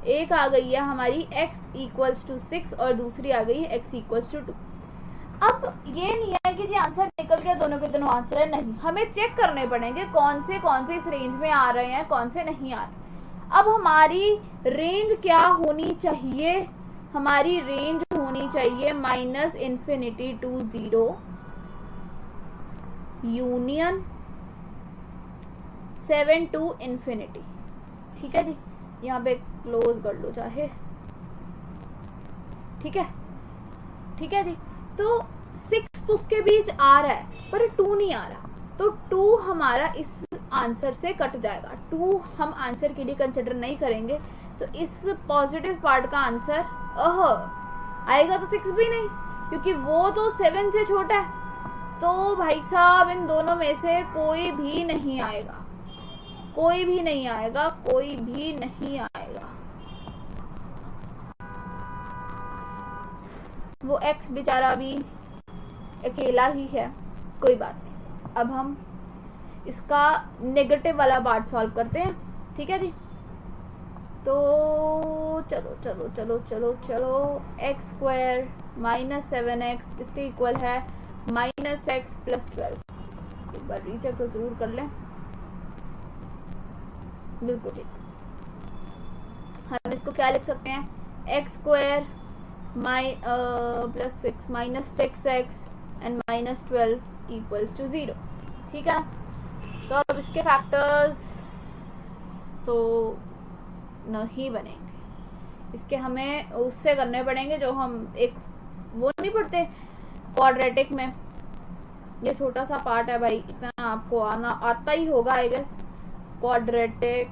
एक आ गई है हमारी x इक्वल्स टू 6 और दूसरी आ गई है x इक्वल्स टू 2। अब ये नहीं है कि जी आंसर निकल गया, दोनों के दोनों आंसर है, नहीं, हमें चेक करने पड़ेंगे कौन से इस रेंज में आ रहे हैं, कौन से नहीं आ रहे। अब हमारी रेंज क्या होनी चाहिए, हमारी रेंज होनी चाहिए minus infinity to 0 union 7 to infinity. ठीक है जी, यहाँ पे क्लोज कर लो चाहे, ठीक है जी। तो 6 तो उसके बीच आ रहा है पर 2 नहीं आ रहा, तो 2 हमारा इस आंसर से कट जाएगा। 2 हम आंसर के लिए कंसिडर नहीं करेंगे, तो इस पॉजिटिव पार्ट का आंसर आएगा तो 6 भी नहीं, क्योंकि वो तो 7 से छोटा है। तो भाई साहब इन दोनों में से कोई भी नहीं आएगा। वो x बेचारा भी अकेला ही है, कोई बात नहीं। अब हम इसका नेगेटिव वाला पार्ट सॉल्व करते हैं। ठीक है जी, तो चलो एक्स स्क्वायर माइनस 7x इसके इक्वल है माइनस x प्लस 12। एक बार रीचेक तो जरूर कर लें। बिल्कुल ठीक, हम इसको क्या लिख सकते हैं, x square plus 6 minus 6x and minus 12 equals to 0। ठीक है, तो अब इसके फैक्टर्स तो नहीं बनेंगे, इसके हमें उससे करने पड़ेंगे जो हम एक वो नहीं पढ़ते क्वाड्रेटिक में। ये छोटा सा पार्ट है भाई, इतना आपको आता ही होगा आई गेस। क्वाड्रेटिक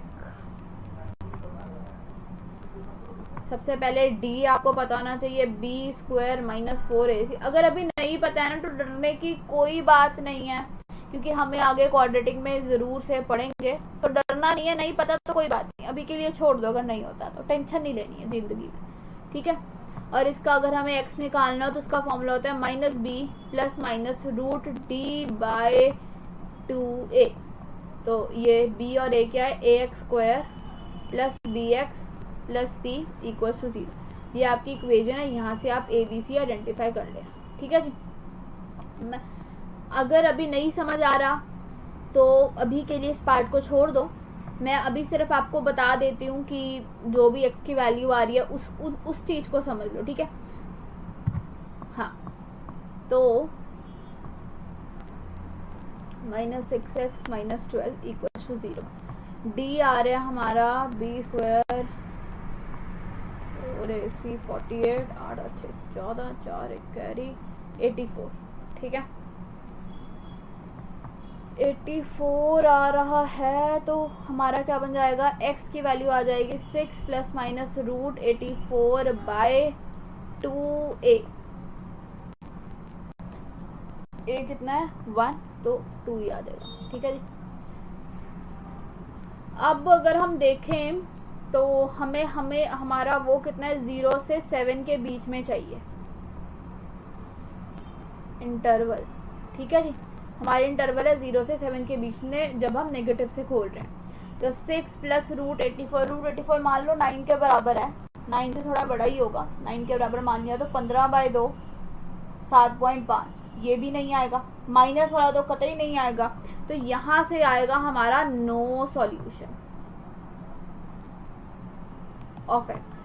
सबसे पहले डी आपको पता होना चाहिए, बी स्क्वायर माइनस 4ac। अगर अभी नहीं पता है ना तो डरने की कोई बात नहीं है, क्योंकि हमें आगे क्वाड्रेटिक में जरूर से पढ़ेंगे, तो डरना नहीं है। नहीं पता तो कोई बात नहीं, अभी के लिए छोड़ दो, अगर नहीं होता तो टेंशन नहीं लेनी है जिंदगी में। ठीक है, और इसका अगर हमें एक्स निकालना हो तो उसका फॉर्मूला होता है minus b plus minus root d by 2a। तो ये b और a क्या है, ax square plus bx plus c equals to 0। ये आपकी इक्वेशन है, यहाँ से आप ABC आइडेंटिफाई कर लें। ठीक है जी, अगर अभी नहीं समझ आ रहा तो अभी के लिए इस पार्ट को छोड़ दो। मैं अभी सिर्फ आपको बता देती हूँ कि जो भी x की वैल्यू आ रही है उस चीज को समझ लो। ठीक है, हाँ, तो minus 6x minus 12 equal to 0। D आ रहा है हमारा बी स्क्वायर और AC 48 8 अच्छे 14 4 1 कैरी 84। ठीक है, 84 आ रहा है, तो हमारा क्या बन जाएगा, x की वैल्यू आ जाएगी 6 plus minus root 84 by 2a। a कितना है 1, तो 2 ही आ जाएगा। ठीक है जी, अब अगर हम देखें तो हमें हमारा वो कितना है, 0 से 7 के बीच में चाहिए इंटरवल। ठीक है जी, हमारे इंटरवल है 0 से 7 के बीच में जब हम नेगेटिव से खोल रहे हैं। तो 6 प्लस रूट 84 मान लो 9 के बराबर है, 9 से थोड़ा बड़ा ही होगा, 9 के बराबर मान लिया, तो 15/2 7.5। ये भी नहीं आएगा, माइनस वाला तो कतई नहीं आएगा, तो यहाँ से आएगा हमारा नो सॉल्यूशन ऑफ एक्स।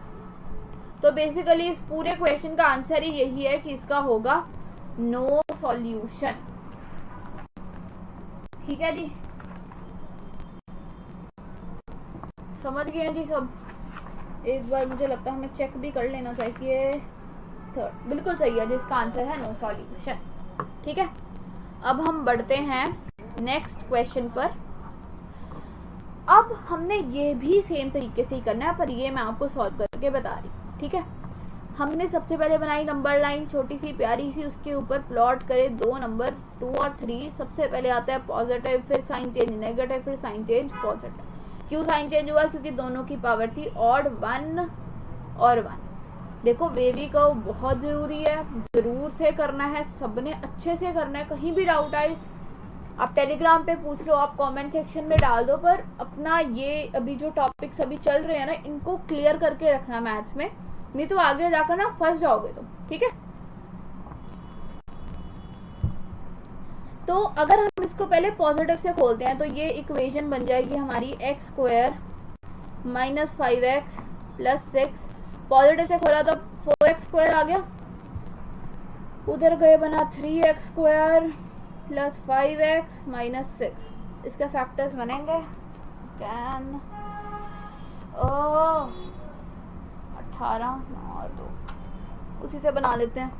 तो बेसिकली इस पूरे क्वेश्चन का आंसर ही यही है कि इसका होगा नो सॉल्यूशन। ठीक है जी, समझ गए हैं जी सब? एक बार मुझे लगता है हमें चेक भी कर लेना चाहिए। थर्ड बिल्कुल सही है जिसका आंसर है नो सॉल्यूशन। ठीक है, अब हम बढ़ते हैं नेक्स्ट क्वेश्चन पर। अब हमने ये भी सेम तरीके से ही करना है, पर ये मैं आपको सॉल्व करके बता रही हूँ। ठीक है, हमने सबसे पहले बनाई नंबर लाइन छोटी सी प्यारी सी, उसके ऊपर प्लॉट करे दो नंबर 2 और 3। सबसे पहले आता है पॉजिटिव, फिर साइन चेंज नेगेटिव, फिर साइन चेंज पॉजिटिव। क्यों साइन चेंज हुआ? क्योंकि दोनों की पावर थी ऑड 1 और 1। देखो वेवी कर्व बहुत जरूरी है, जरूर से करना है, सबने अच्छे से करना है। कहीं भी डाउट आए आप टेलीग्राम पे पूछ लो, आप कमेंट सेक्शन में डाल दो, पर अपना ये अभी जो टॉपिक्स अभी चल रहे हैं ना, इनको क्लियर करके रखना मैथ्स में, नहीं तो आगे जाकर ना फंस जाओगे तुम। ठीक है, तो अगर हम इसको पहले पॉजिटिव से खोलते हैं तो ये इक्वेशन बन जाएगी हमारी x square minus 5x plus 6। Positive से खोला तो 4x स्क्वायर आ गया, उधर गए बना 3x square plus 5x minus 6। इसके फैक्टर्स बनेंगे 18 और 2, उसी से बना लेते हैं।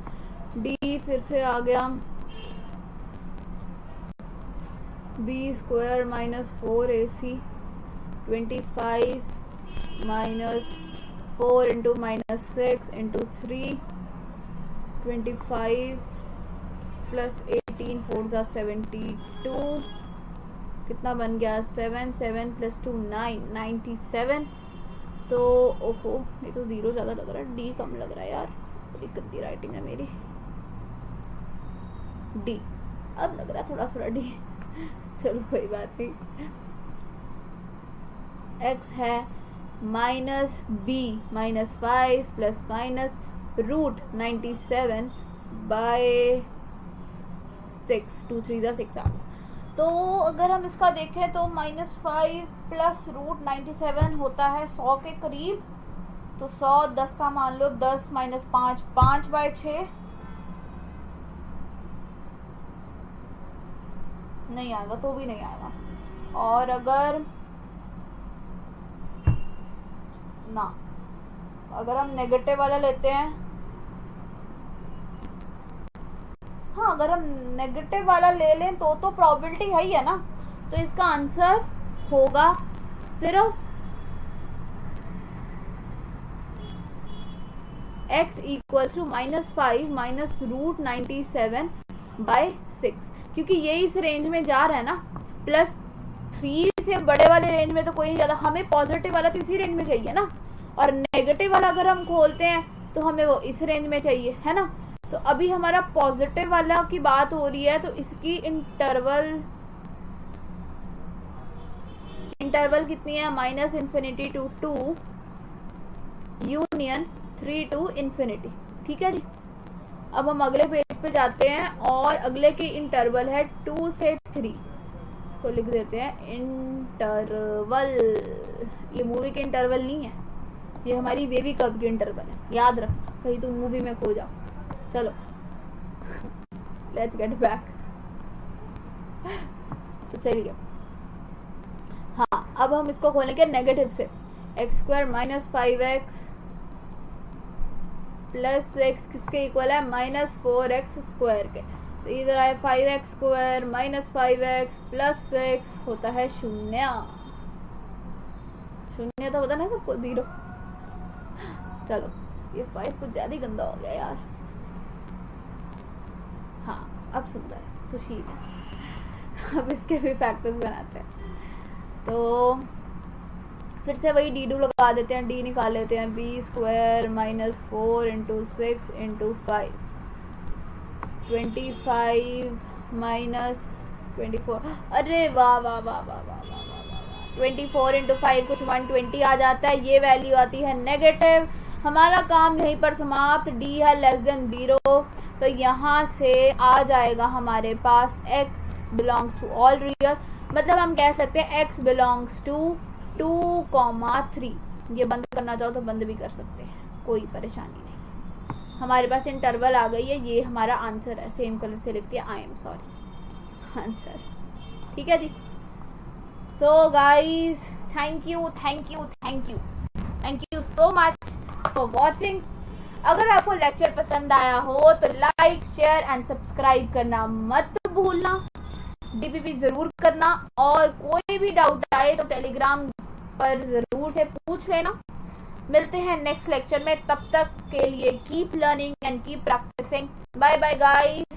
d फिर से आ गया b square minus 4ac 25 minus 4 into minus 6 into 3 25 plus 18 4 सा 72, कितना बन गया 7 7 प्लस 2 9 97। तो ओहो ये तो 0 ज़्यादा लग रहा है, डी कम लग रहा है यार, बड़ी गंदी राइटिंग है मेरी। डी अब लग रहा है थोड़ा थोड़ा डी, चलो कोई बात नहीं। x है minus b minus 5 plus minus root 97 by 6, 2 3 ज़ा 6 आ गया। तो अगर हम इसका देखें तो माइनस 5 प्लस रूट 97 होता है 100 के करीब। तो 100 10 का मान लो, 10 माइनस 5 5 बाय 6 नहीं आएगा, तो भी नहीं आएगा। और अगर ना अगर हम नेगेटिव वाला लेते हैं, हाँ अगर हम नेगेटिव वाला ले लें तो प्रोबेबिलिटी है ही है ना, तो इसका आंसर होगा सिर्फ x equals to minus 5 minus root 97 by 6, क्योंकि ये इस रेंज में जा रहा है ना। प्लस 3 से बड़े वाले रेंज में तो कोई नहीं जाता, हमें पॉजिटिव वाला तो इसी रेंज में चाहिए ना, और नेगेटिव वाला अगर हम खोलते हैं तो हमें वो इस रेंज में चाहिए, है ना। तो अभी हमारा पॉजिटिव वाला की बात हो रही है, तो इसकी इंटरवल कितनी है? Minus infinity to 2 union 3 to infinity. ठीक है जी, अब हम अगले पेज पे जाते हैं और अगले की इंटरवल है 2 से 3। इसको लिख देते हैं इंटरवल। ये मूवी के इंटरवल नहीं है, ये हमारी बेबी कर्व की इंटरवल है, याद रखना, कहीं तुम मूवी में खो जाओ। चलो लेट्स गेट बैक। तो चलिए, हाँ अब हम इसको खोलेंगे नेगेटिव से। X square minus 5x plus 6 किसके इक्वल है? माइनस 4x स्क्वायर के। तो इधर आए 5x square minus 5x plus 6 होता है 0। शून्य तो होता ना सबको, 0। चलो ये 5 कुछ ज्यादा ही गंदा हो गया यार। हाँ अब सुंदर है, सुशील है। अब इसके भी फैक्टर्स बनाते हैं, तो फिर से वही डी डू लगा देते हैं, डी निकाल लेते हैं। B square minus 4 into 6 into 5 25 minus 24। अरे वाह वाह वाह वाह वाह वाह वाह, 24 इंटू 5 कुछ 120 आ जाता है। ये वैल्यू आती है नेगेटिव। हमारा काम यहीं पर समाप्त। डी है लेस देन 0, तो यहाँ से आ जाएगा हमारे पास x belongs to all real, मतलब हम कह सकते हैं x बिलोंग्स टू 2,3। ये बंद करना चाहो तो बंद भी कर सकते हैं, कोई परेशानी नहीं। हमारे पास इंटरवल आ गई है, ये हमारा आंसर है। सेम कलर से लिख दिया, आई एम सॉरी, आंसर। ठीक है जी। So guys thank you thank you thank you thank you so much for watching. अगर आपको लेक्चर पसंद आया हो तो लाइक शेयर एंड सब्सक्राइब करना मत भूलना, डीपीपी जरूर करना, और कोई भी डाउट आए तो टेलीग्राम पर जरूर से पूछ लेना। मिलते हैं नेक्स्ट लेक्चर में, तब तक के लिए keep learning and keep practicing. Bye bye guys.